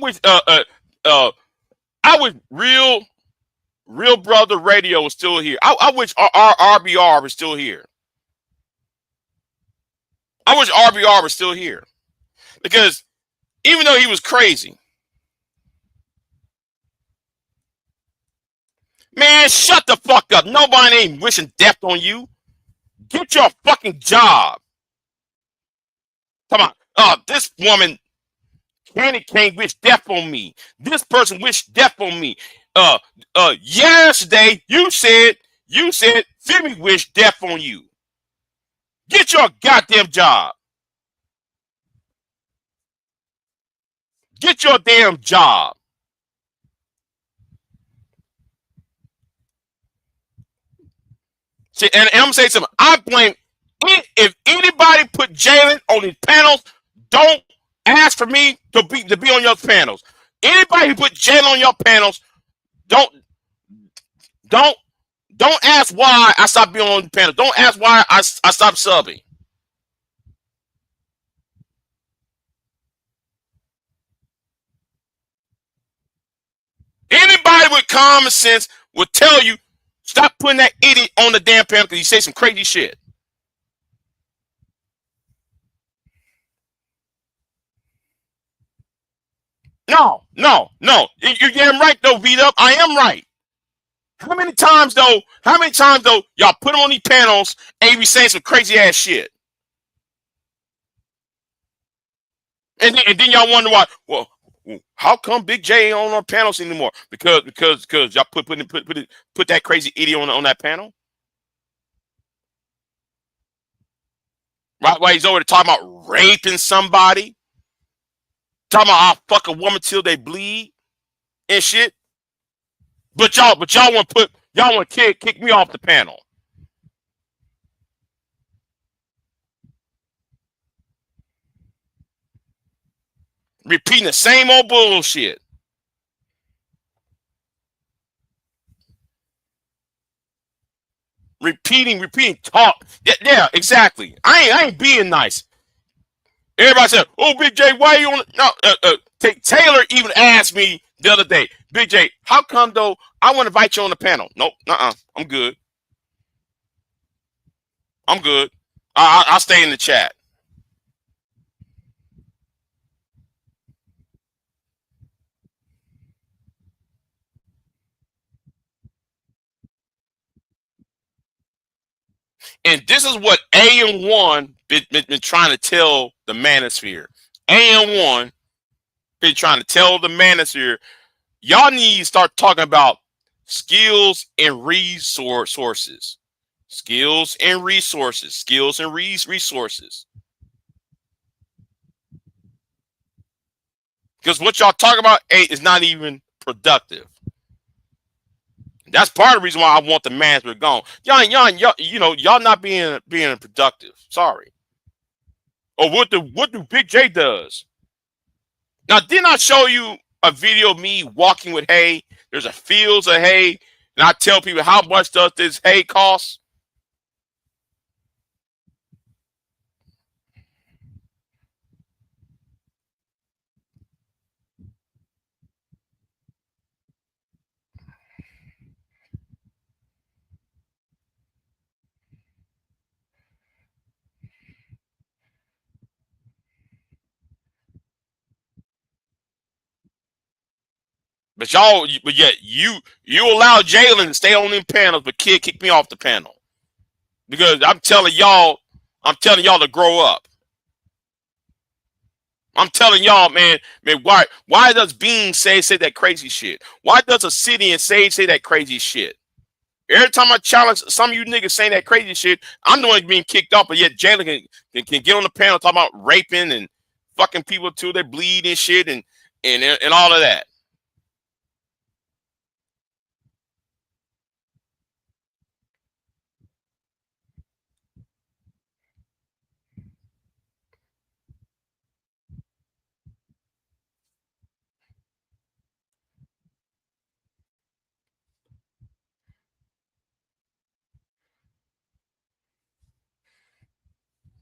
real brother radio was still here. I wish our RBR was still here. I wish RBR was still here because even though he was crazy, man, shut the fuck up. Nobody ain't wishing death on you. Get your fucking job. Come on. This woman can't wish death on me. This person wished death on me. Yesterday you said Femi wished death on you. Get your goddamn job. Get your damn job. See, and I'm gonna say something. I blame if anybody put Jalen on these panels, don't ask for me to be on your panels. Anybody who put Jalen on your panels, don't don't ask why I stopped being on the panel. Don't ask why I stopped subbing. Anybody with common sense will tell you stop putting that idiot on the damn panel because he say some crazy shit. No. You're damn right though, beat up. I am right. How many times though? Y'all put them on these panels and you be saying some crazy ass shit, and then y'all wonder why? Well, how come Big J ain't on our panels anymore? Because y'all put that crazy idiot on that panel. Right? Why he's over there talking about raping somebody, talking about I'll fuck a woman till they bleed and shit. But y'all want to kick me off the panel. Repeating the same old bullshit. Repeating talk. Yeah, exactly. I ain't being nice. Everybody said, "Oh, Big J, why you on?" No, Taylor even asked me the other day, "Big J, how come though? I want to invite you on the panel." Nope, I'm good. I'm good. I'll stay in the chat. And this is what AM1 been trying to tell the manosphere. AM1 been trying to tell the manosphere, y'all need to start talking about skills and resources. Skills and resources. Skills and resources. Because what y'all talk about is not even productive. That's part of the reason why I want the manosphere gone. Y'all not being productive. Sorry. Or what do Big J does? Now, didn't I show you a video of me walking with hay? There's a fields of hay, and I tell people how much does this hay cost? But yet you allow Jalen to stay on them panels, but Kid kicked me off the panel because I'm telling y'all to grow up. I'm telling y'all, man, why does Bean say that crazy shit? Why does a City and Sage say that crazy shit? Every time I challenge some of you niggas saying that crazy shit, I'm the one being kicked off, but yet Jalen can get on the panel talking about raping and fucking people till they bleed and shit and all of that.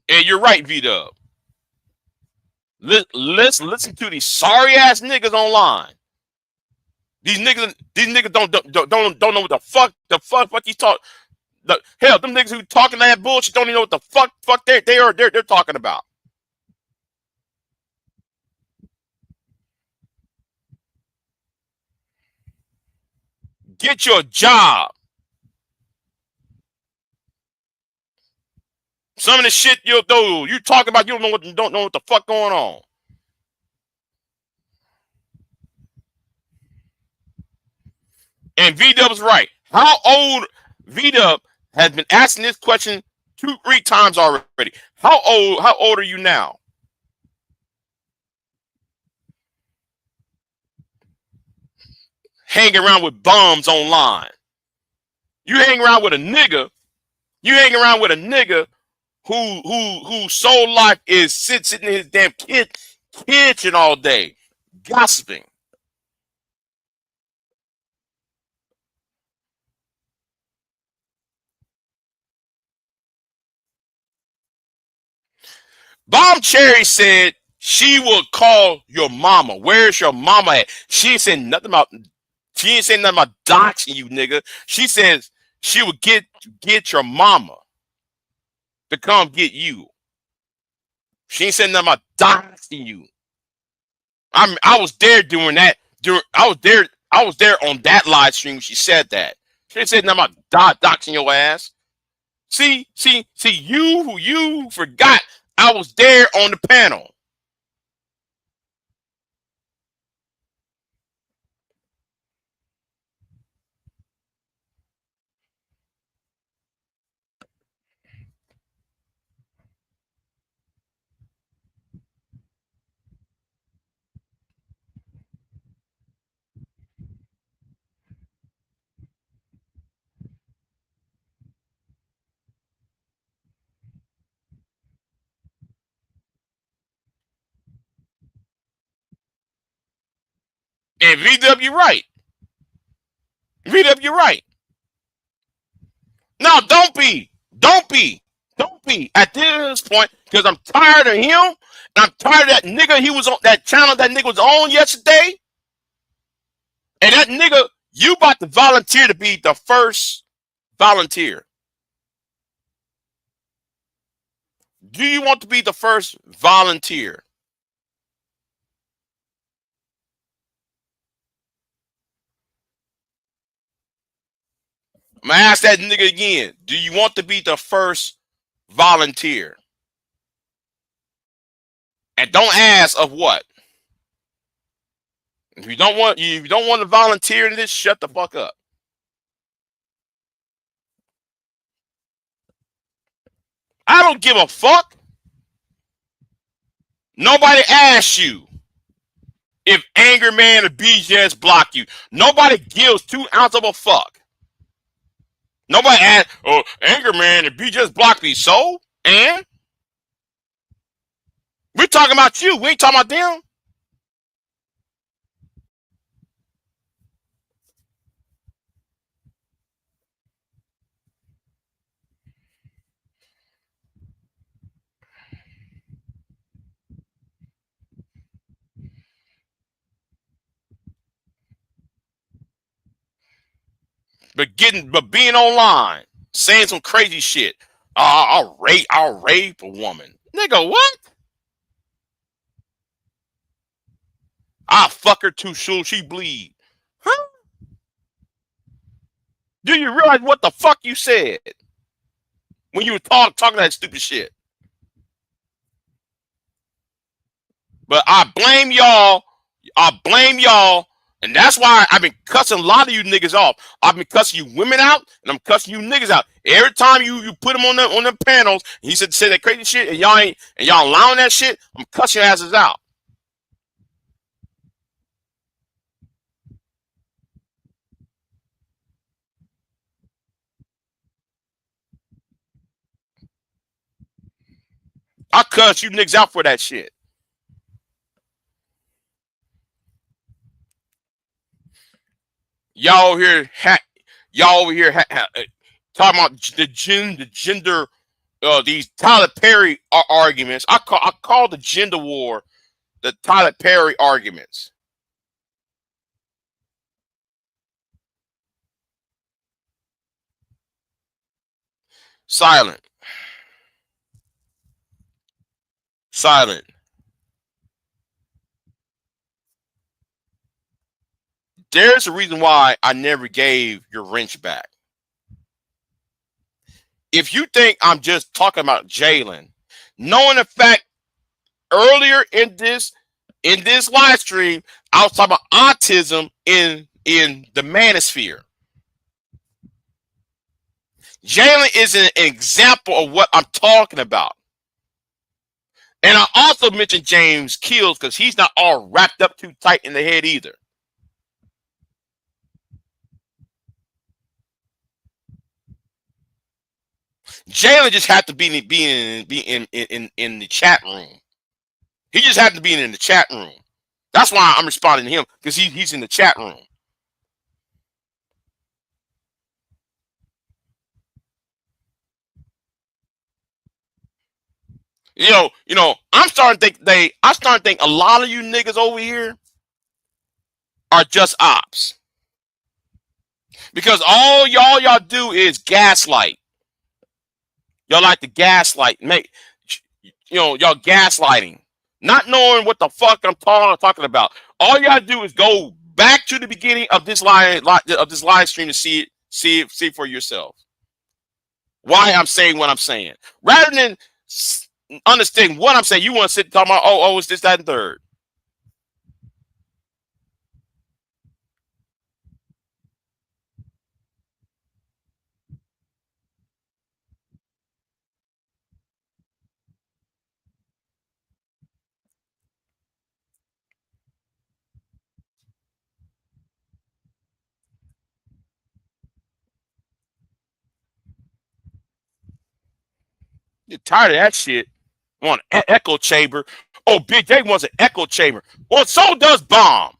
And you're right, V-Dub. Let's listen to these sorry ass niggas online. These niggas don't know what the fuck you talk. Hell, them niggas who talking that bullshit don't even know what the fuck they're talking about. Get your job. Some of the shit you talking about, you don't know what the fuck going on. And V-Dub's right. How old V-Dub has been asking this question 2-3 times already. How old are you now? Hanging around with bums online. You hang around with a nigga. You hang around with a nigga whose sole life is sitting in his damn kitchen all day, gossiping. Bomb Cherry said she will call your mama. Where's your mama at? She ain't saying nothing about doxing you, nigga. She says she would get your mama to come get you. She ain't saying nothing about doxing you. I was there doing that. I was there on that live stream when she said that. She ain't said nothing about doxing your ass. See, you forgot I was there on the panel. And VW right. VW right. No, don't be at this point, because I'm tired of him. And I'm tired of that nigga. He was on that channel that nigga was on yesterday. And that nigga, you about to volunteer to be the first volunteer. Do you want to be the first volunteer? I'm gonna ask that nigga again. Do you want to be the first volunteer? And don't ask of what. If you don't want to volunteer in this, shut the fuck up. I don't give a fuck. Nobody asked you if Anger Man or BJS block you. Nobody gives 2 ounces of a fuck. Nobody asked, oh, anger man, if you just block me, so? And we're talking about you. We ain't talking about them. But being online, saying some crazy shit. I'll rape a woman. Nigga, what? I'll fuck her too soon she bleed. Huh? Do you realize what the fuck you said when you were talking that stupid shit? But I blame y'all. I blame y'all. And that's why I've been cussing a lot of you niggas off. I've been cussing you women out, and I'm cussing you niggas out. Every time you put them on the panels, and he say that crazy shit, and y'all allowing that shit, I'm cussing your asses out. I cuss you niggas out for that shit. Y'all here, y'all over here talking about the gender, these Tyler Perry arguments. I call the gender war the Tyler Perry arguments. Silent. Silent. There's a reason why I never gave your wrench back. If you think I'm just talking about Jalen, knowing the fact earlier in this live stream, I was talking about autism in the manosphere. Jalen is an example of what I'm talking about. And I also mentioned James Kills because he's not all wrapped up too tight in the head either. Jalen just had to be in the chat room. He just had to be in the chat room. That's why I'm responding to him, because he's in the chat room. I'm starting to think a lot of you niggas over here are just ops. Because all y'all do is gaslight. Y'all like to gaslight, y'all gaslighting, not knowing what the fuck I'm talking about. All you gotta do is go back to the beginning of this live stream to see for yourself why I'm saying what I'm saying. Rather than understanding what I'm saying, you want to sit and talk about, oh, it's this, that, and third. You're tired of that shit. Want an echo chamber? Oh, Big J wants an echo chamber. Well, so does Bomb.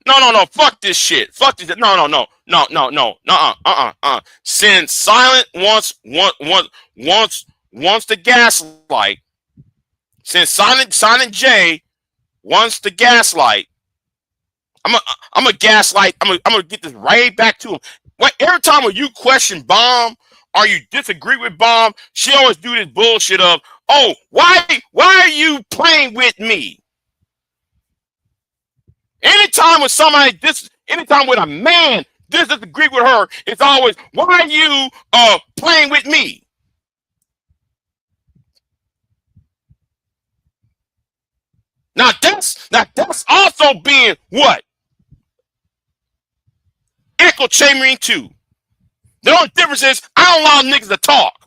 No. Fuck this shit. Fuck this. No. Since Silent wants the gaslight. Since Silent J wants the gaslight. I'm a gaslight. I'm gonna get this right back to him. What every time when you question Bomb or you disagree with Bomb, she always do this bullshit of, oh, why are you playing with me? Anytime with somebody anytime with a man disagree with her, it's always, why are you playing with me? Now that's also being what? Echo chambering too. The only difference is I don't allow niggas to talk.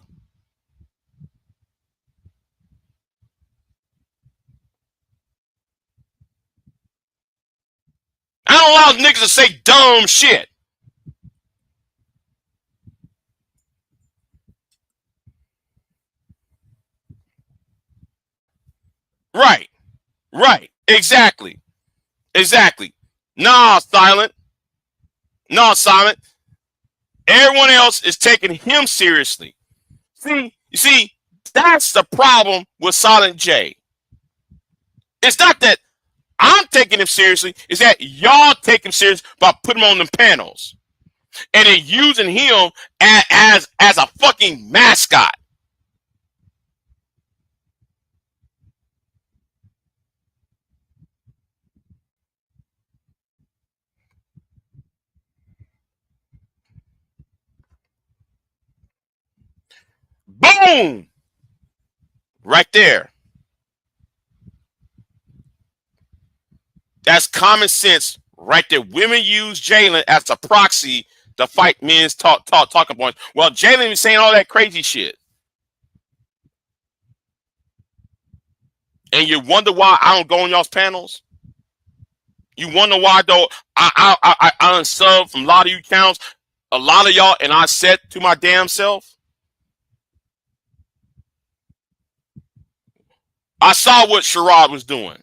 I don't allow niggas to say dumb shit. Right. Right. Exactly. Exactly. Nah, silent. Nah, silent. Everyone else is taking him seriously. You see, that's the problem with Silent J. It's not that I'm taking him seriously, it's that y'all take him serious by putting him on them panels. And then using him as a fucking mascot. Boom! Right there. That's common sense right there. Women use Jalen as a proxy to fight men's talking points. Well, Jalen is saying all that crazy shit. And you wonder why I don't go on y'all's panels? You wonder why though I unsub from a lot of you channels, a lot of y'all, and I said to my damn self, I saw what Sherrod was doing.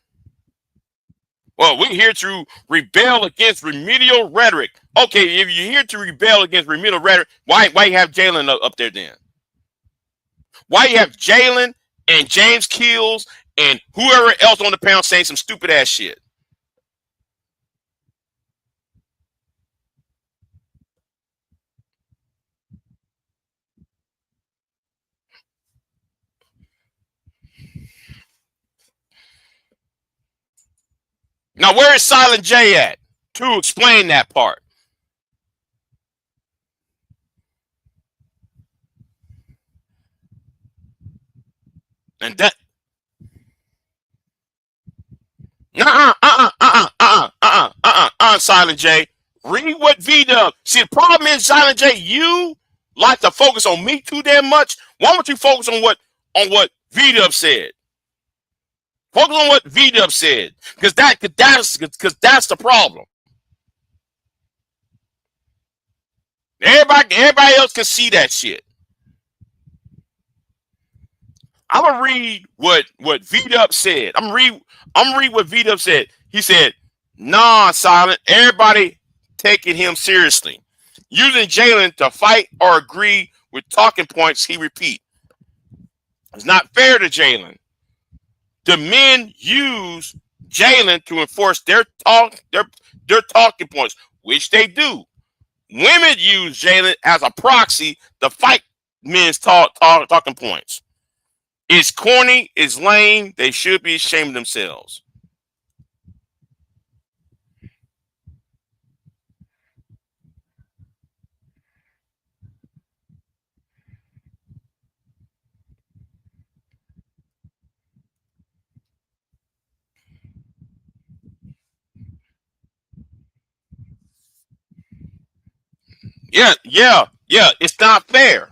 Well, we're here to rebel against remedial rhetoric. Okay, if you're here to rebel against remedial rhetoric, why you have Jalen up there then? Why you have Jalen and James Keels and whoever else on the panel saying some stupid ass shit? Now, where is Silent J at to explain that part? And that, Silent J. Read what V-Dub. See, the problem is, Silent J, you like to focus on me too damn much. Why don't you focus on what V-Dub said? Focus on what V-Dub said, because that's the problem. Everybody else can see that shit. I'm gonna read what V-Dub said. I'm gonna read what V-Dub said. He said, "Nah, Silent. Everybody taking him seriously, using Jalen to fight or agree with talking points he repeat. It's not fair to Jalen. The men use Jalen to enforce their talking points, which they do. Women use Jalen as a proxy to fight men's talking points. It's corny, it's lame, they should be ashamed of themselves." Yeah. It's not fair.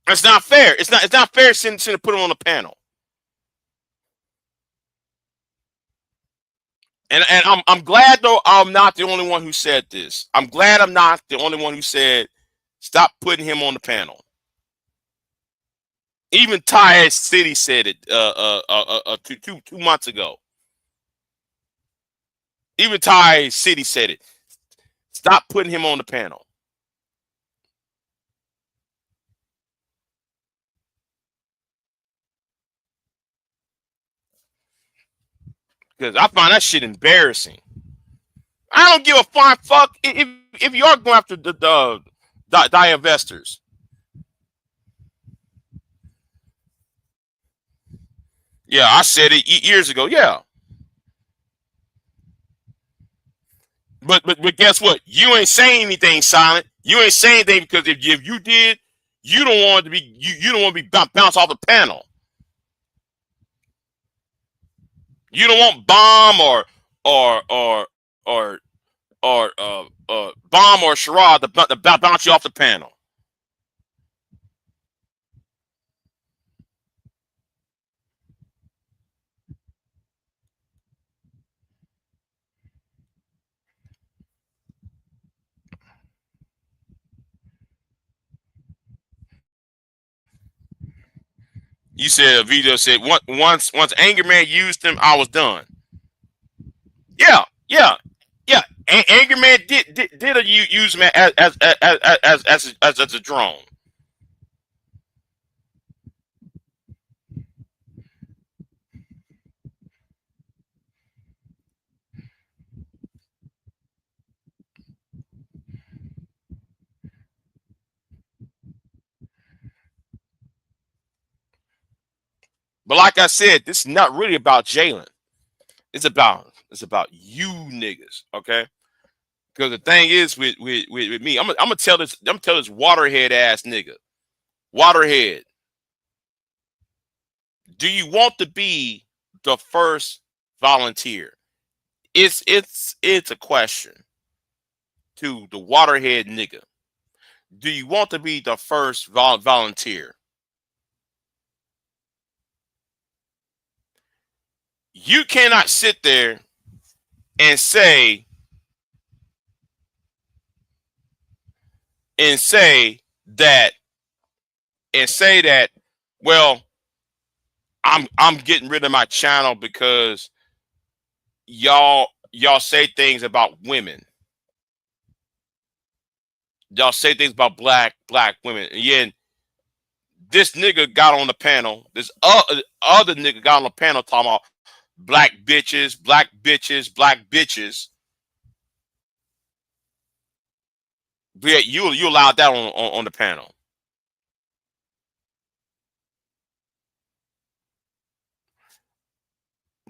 It's not fair. It's not fair to put him on the panel. And I'm glad though I'm not the only one who said this. I'm glad I'm not the only one who said stop putting him on the panel. Even Ty City said it 2 months ago. Even Ty City said it. Stop putting him on the panel. Because I find that shit embarrassing. I don't give a fine fuck if you are going after the investors. Yeah, I said it years ago. Yeah. But guess what? You ain't saying anything, Silent. You ain't saying anything because if you did, you don't want to be you don't want to be bounced off the panel. You don't want Bomb or Bomb or Sherrod to bounce you off the panel. You said a video said once Anger Man used him, I was done. Yeah, yeah, yeah. Anger Man did use him as a drone. But like I said, this is not really about Jalen. It's about you niggas, okay? Because the thing is with me, I'm gonna tell this waterhead ass nigga, waterhead. Do you want to be the first volunteer? It's a question to the waterhead nigga. Do you want to be the first volunteer? You cannot sit there and say and say that and say that well I'm getting rid of my channel because y'all say things about women. Y'all say things about black women. And yet this nigga got on the panel. This other nigga got on the panel talking about black bitches, black bitches, black bitches. But yet you allowed that on the panel.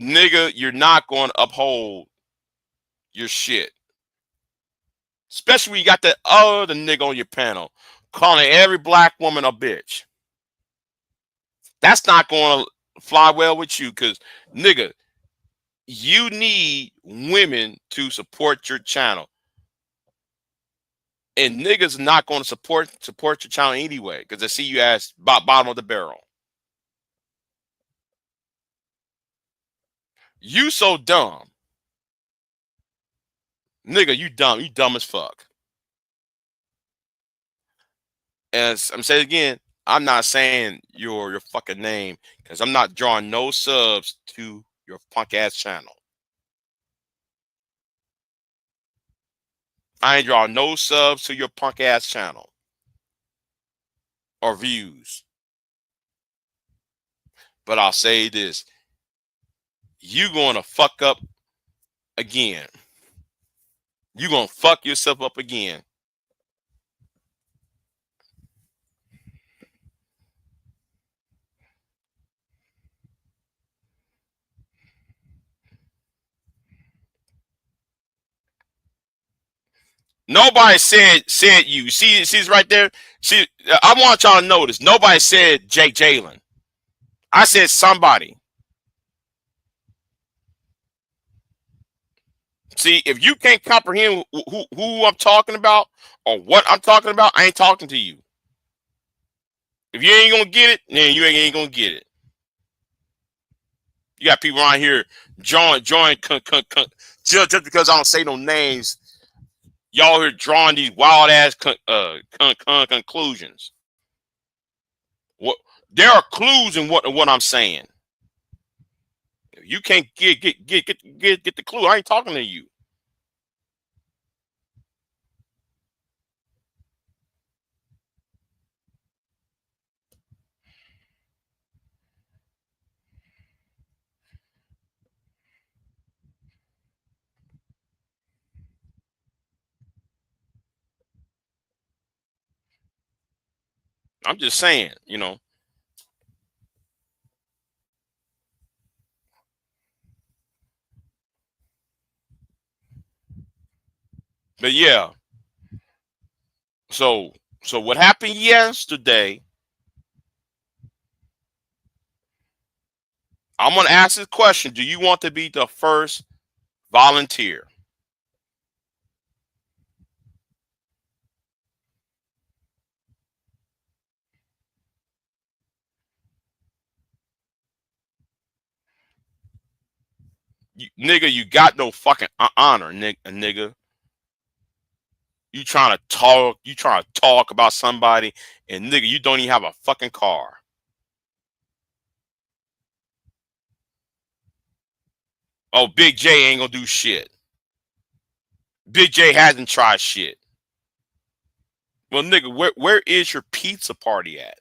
Nigga, you're not going to uphold your shit. Especially when you got that other nigga on your panel calling every black woman a bitch. That's not going to fly well with you because, nigga, you need women to support your channel. And niggas are not going to support your channel anyway because they see you as bottom of the barrel. You so dumb. Nigga, you dumb. You dumb as fuck. And I'm saying again, I'm not saying your fucking name because I'm not drawing no subs to your punk ass channel. I ain't drawing no subs to your punk ass channel or views. But I'll say this. You gonna fuck up again. You gonna fuck yourself up again. Nobody said you. See it's right there. See, I want y'all to notice. Nobody said Jalen. I said somebody. See, if you can't comprehend who I'm talking about or what I'm talking about, I ain't talking to you. If you ain't gonna get it, then you ain't gonna get it. You got people around here just because I don't say no names. Y'all here drawing these wild ass conclusions. What there are clues in what I'm saying. If you can't get the clue, I ain't talking to you. I'm just saying, you know. But yeah. So what happened yesterday? I'm gonna ask this question: do you want to be the first volunteer? Nigga, you got no fucking honor, nigga. You trying to talk about somebody, and nigga, you don't even have a fucking car. Oh, Big J ain't gonna do shit. Big J hasn't tried shit. Well, nigga, where is your pizza party at?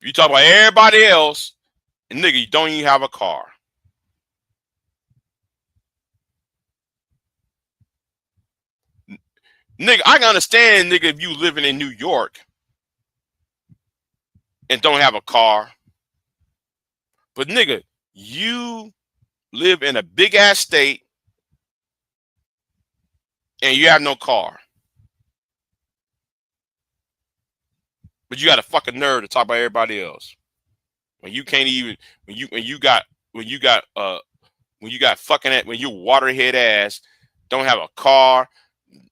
You talk about everybody else, and nigga, you don't even have a car. Nigga, I can understand, nigga, if you living in New York and don't have a car. But nigga, you live in a big ass state and you have no car. But you got a fucking nerve to talk about everybody else. When you can't even when you got fucking when you waterhead ass don't have a car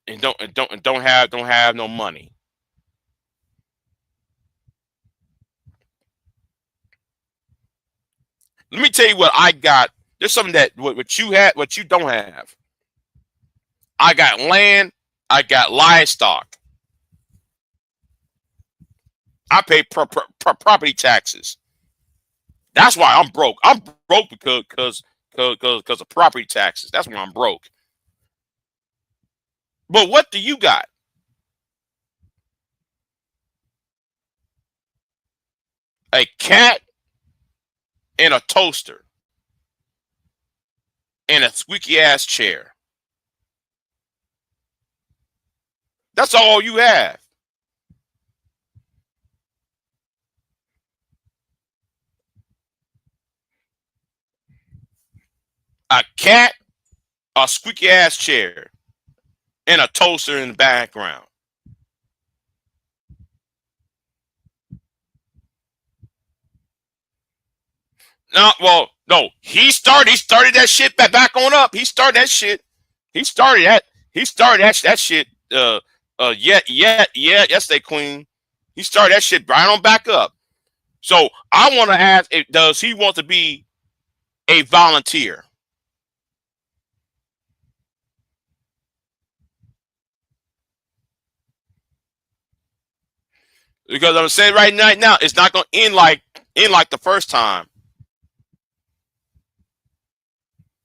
and don't have no money. Let me tell you what I got. There's something that what you had, what you don't have. I got land. I got livestock. I pay property taxes. That's why I'm broke. I'm broke because of property taxes. That's why I'm broke. But what do you got? A cat and a toaster and a squeaky ass chair. That's all you have. A cat, a squeaky ass chair, and a toaster in the background. No, well, no, he started that shit back on up. He started that shit. He started that shit. Yesterday, Queen. He started that shit right on back up. So I want to ask, does he want to be a volunteer? Because I'm saying right now, it's not going to end like the first time.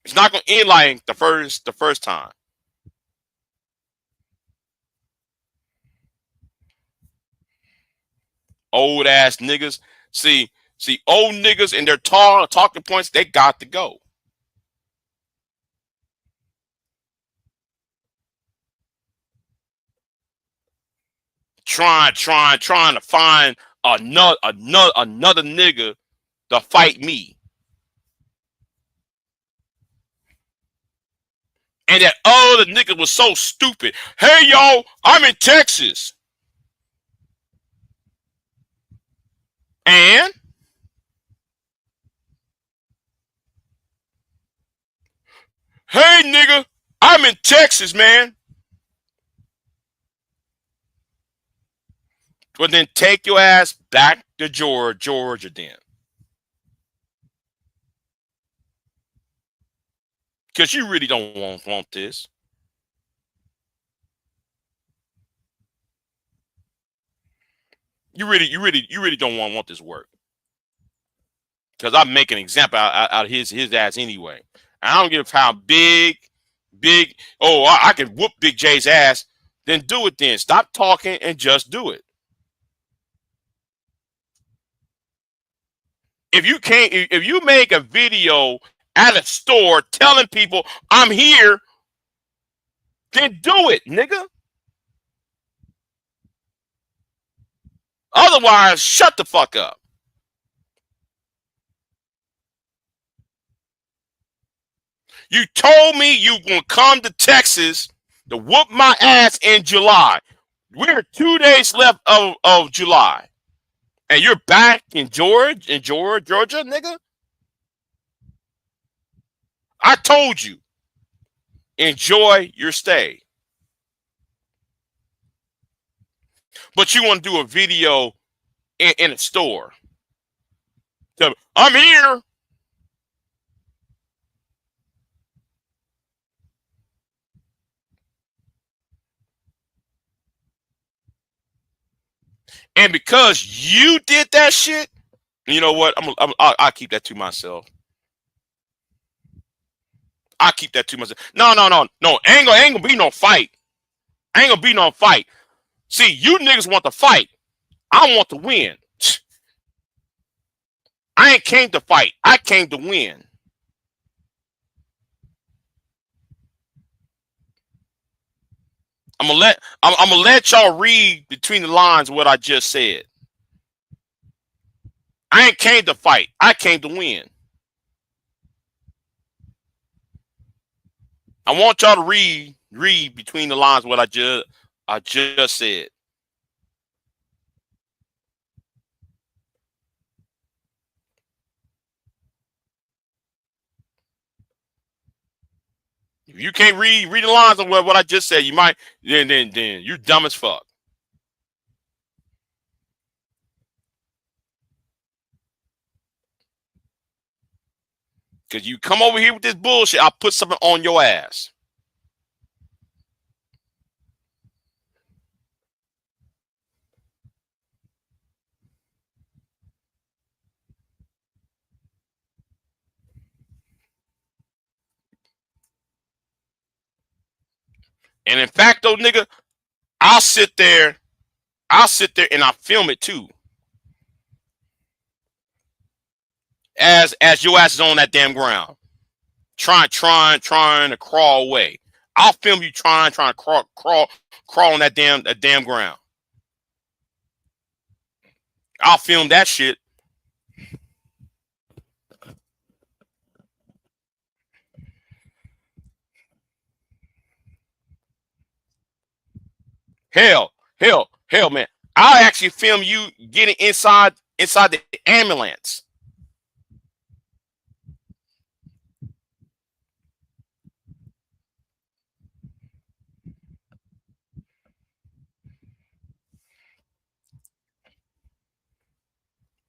It's not going to end like the first time. Old ass niggas. See, old niggas and their talking points, they got to go. Trying to find another nigga to fight me. And that other nigga was so stupid. Hey, yo, I'm in Texas. And hey, nigga, I'm in Texas, man. Well, then take your ass back to Georgia then. Because you really don't want this. You really don't want this work. Because I'm making an example out of his ass anyway. I don't give a how big. Oh, I can whoop Big J's ass. Then do it then. Stop talking and just do it. If you make a video at a store telling people I'm here, then do it, nigga. Otherwise, shut the fuck up. You told me you gonna come to Texas to whoop my ass in July. We're 2 days left of July. And you're back in Georgia, nigga? I told you. Enjoy your stay. But you want to do a video in a store. So, I'm here. And because you did that shit, You know what? I'll keep that to myself. I'll keep that to myself. No. Ain't gonna be no fight. Ain't gonna be no fight. See, you niggas want to fight. I want to win. I ain't came to fight. I came to win. I'm gonna let y'all read between the lines what I just said. I ain't came to fight. I came to win. I want y'all to read between the lines what I just said. If you can't read the lines of what I just said, you might then you're dumb as fuck. Cause you come over here with this bullshit, I'll put something on your ass. And in fact, though, nigga, I'll sit there and I'll film it too. As your ass is on that damn ground. Trying to crawl away. I'll film you trying to crawl on that damn ground. I'll film that shit. Hell, man. I'll actually film you getting inside the ambulance.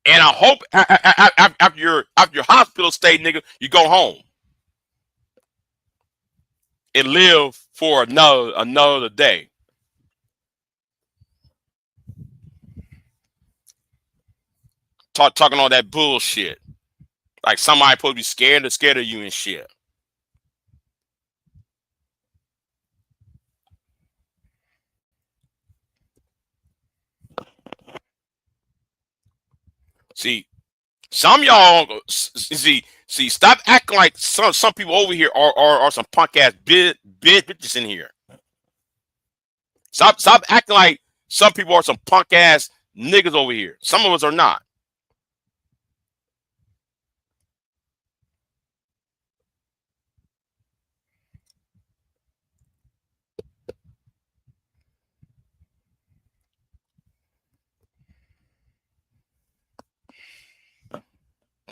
And I hope after your hospital stay, nigga, you go home and live for another day. Talking all that bullshit. Like somebody supposed to be scared of you and shit. See, some y'all stop acting like some people over here are some punk ass bitches in here. Stop acting like some people are some punk ass niggas over here. Some of us are not.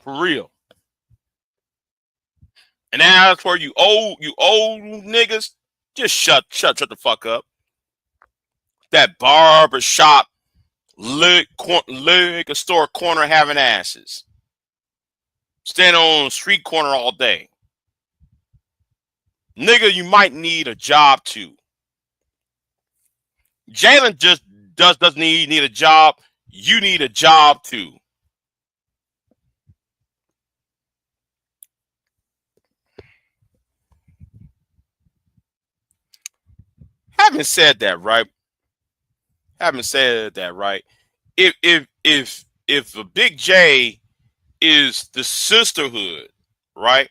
For real. And as for you old niggas, just shut the fuck up. That barber shop, liquor store corner having asses. Stand on street corner all day. Nigga, you might need a job too. Jalen just doesn't need a job. You need a job too. Having said that, right? If a Big J is the sisterhood, right?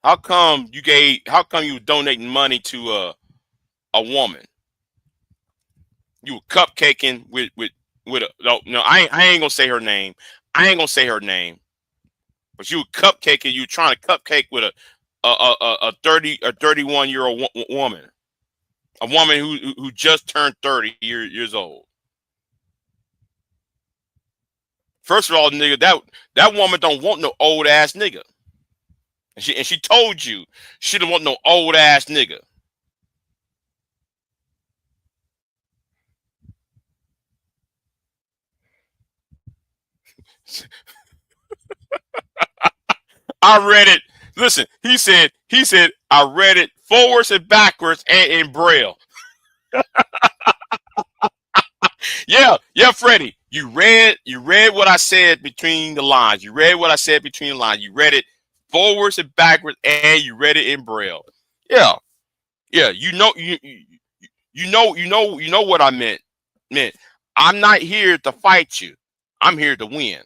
How come you donating money to a woman? You were cupcaking with a no, I ain't gonna say her name. But you were cupcaking. You were trying to cupcake with a 31-year-old woman. A woman who just turned 30 years old. First of all, nigga, that woman don't want no old ass nigga. And she told you she don't want no old ass nigga. I read it. Listen, he said I read it forwards and backwards and in braille. Yeah, Freddie. You read what I said between the lines. You read what I said between the lines. You read it forwards and backwards, and you read it in braille. Yeah, yeah. You know what I meant. Meant I'm not here to fight you. I'm here to win.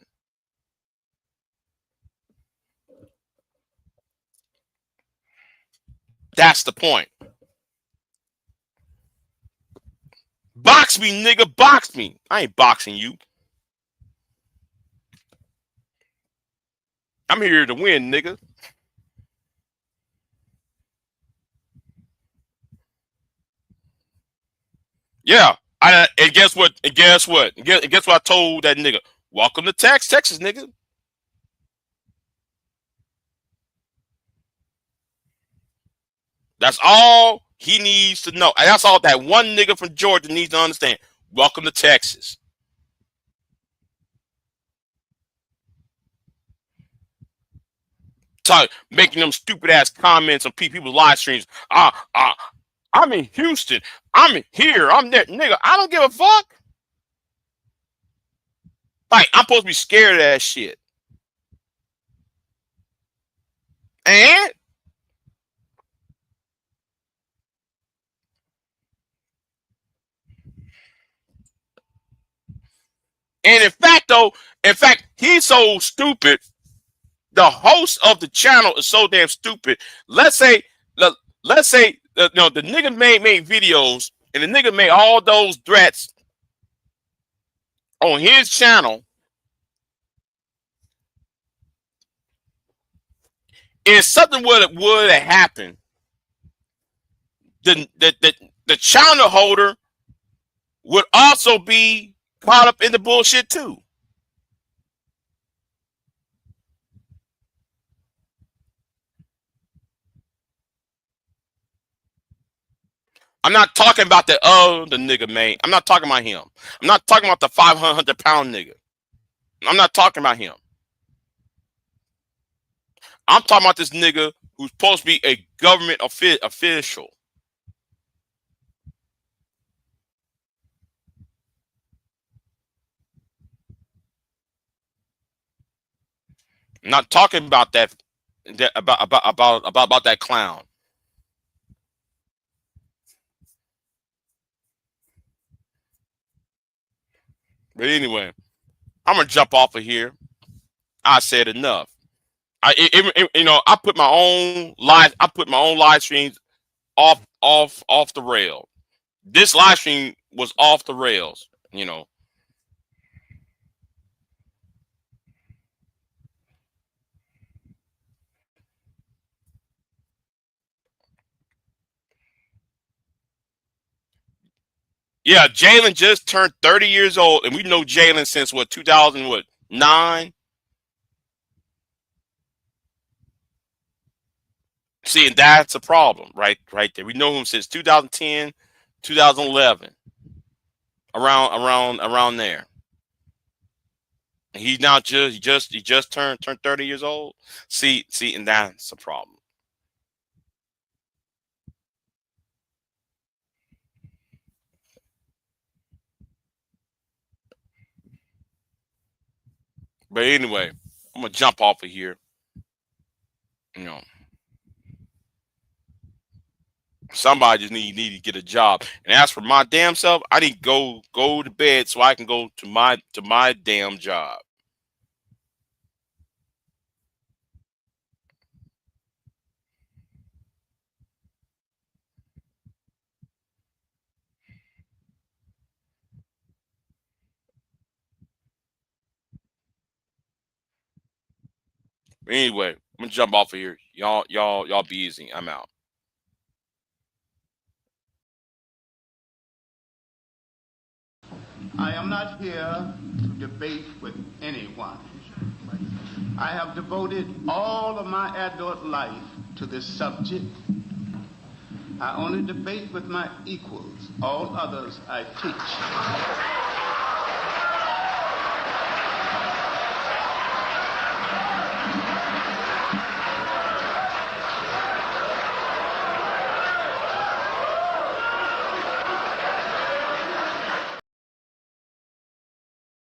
That's the point. Box me, nigga. Box me. I ain't boxing you. I'm here to win, nigga. Yeah. And guess what? And guess what? And guess what I told that nigga? Welcome to Texas, nigga. That's all he needs to know. And that's all that one nigga from Georgia needs to understand. Welcome to Texas. Making them stupid ass comments on people's live streams. I'm in Houston. I'm here. I'm there. Nigga, I don't give a fuck. Like, I'm supposed to be scared of that shit. And in fact, he's so stupid. The host of the channel is so damn stupid. Let's say, the nigga made videos, and the nigga made all those threats on his channel. If something would have happened, the channel holder would also be caught up in the bullshit too. I'm not talking about the other nigga, man. I'm not talking about him. I'm not talking about the 500-pound nigga. I'm not talking about him. I'm talking about this nigga who's supposed to be a government official. I'm not talking about about that clown. But anyway, I'm gonna jump off of here. I said enough. I put my own live streams off the rail. This live stream was off the rails. Yeah, Jalen just turned 30 years old, and we know Jalen since 2009. See, and that's a problem, right there. We know him since 2010, 2011, around there. He's now just turned 30 years old. See, and that's a problem. But anyway, I'm gonna jump off of here. Somebody just need to get a job. And as for my damn self, I need to go to bed so I can go to my damn job. But anyway, I'm gonna jump off of here. Y'all be easy. I'm out. I am not here to debate with anyone. I have devoted all of my adult life to this subject. I only debate with my equals. All others I teach.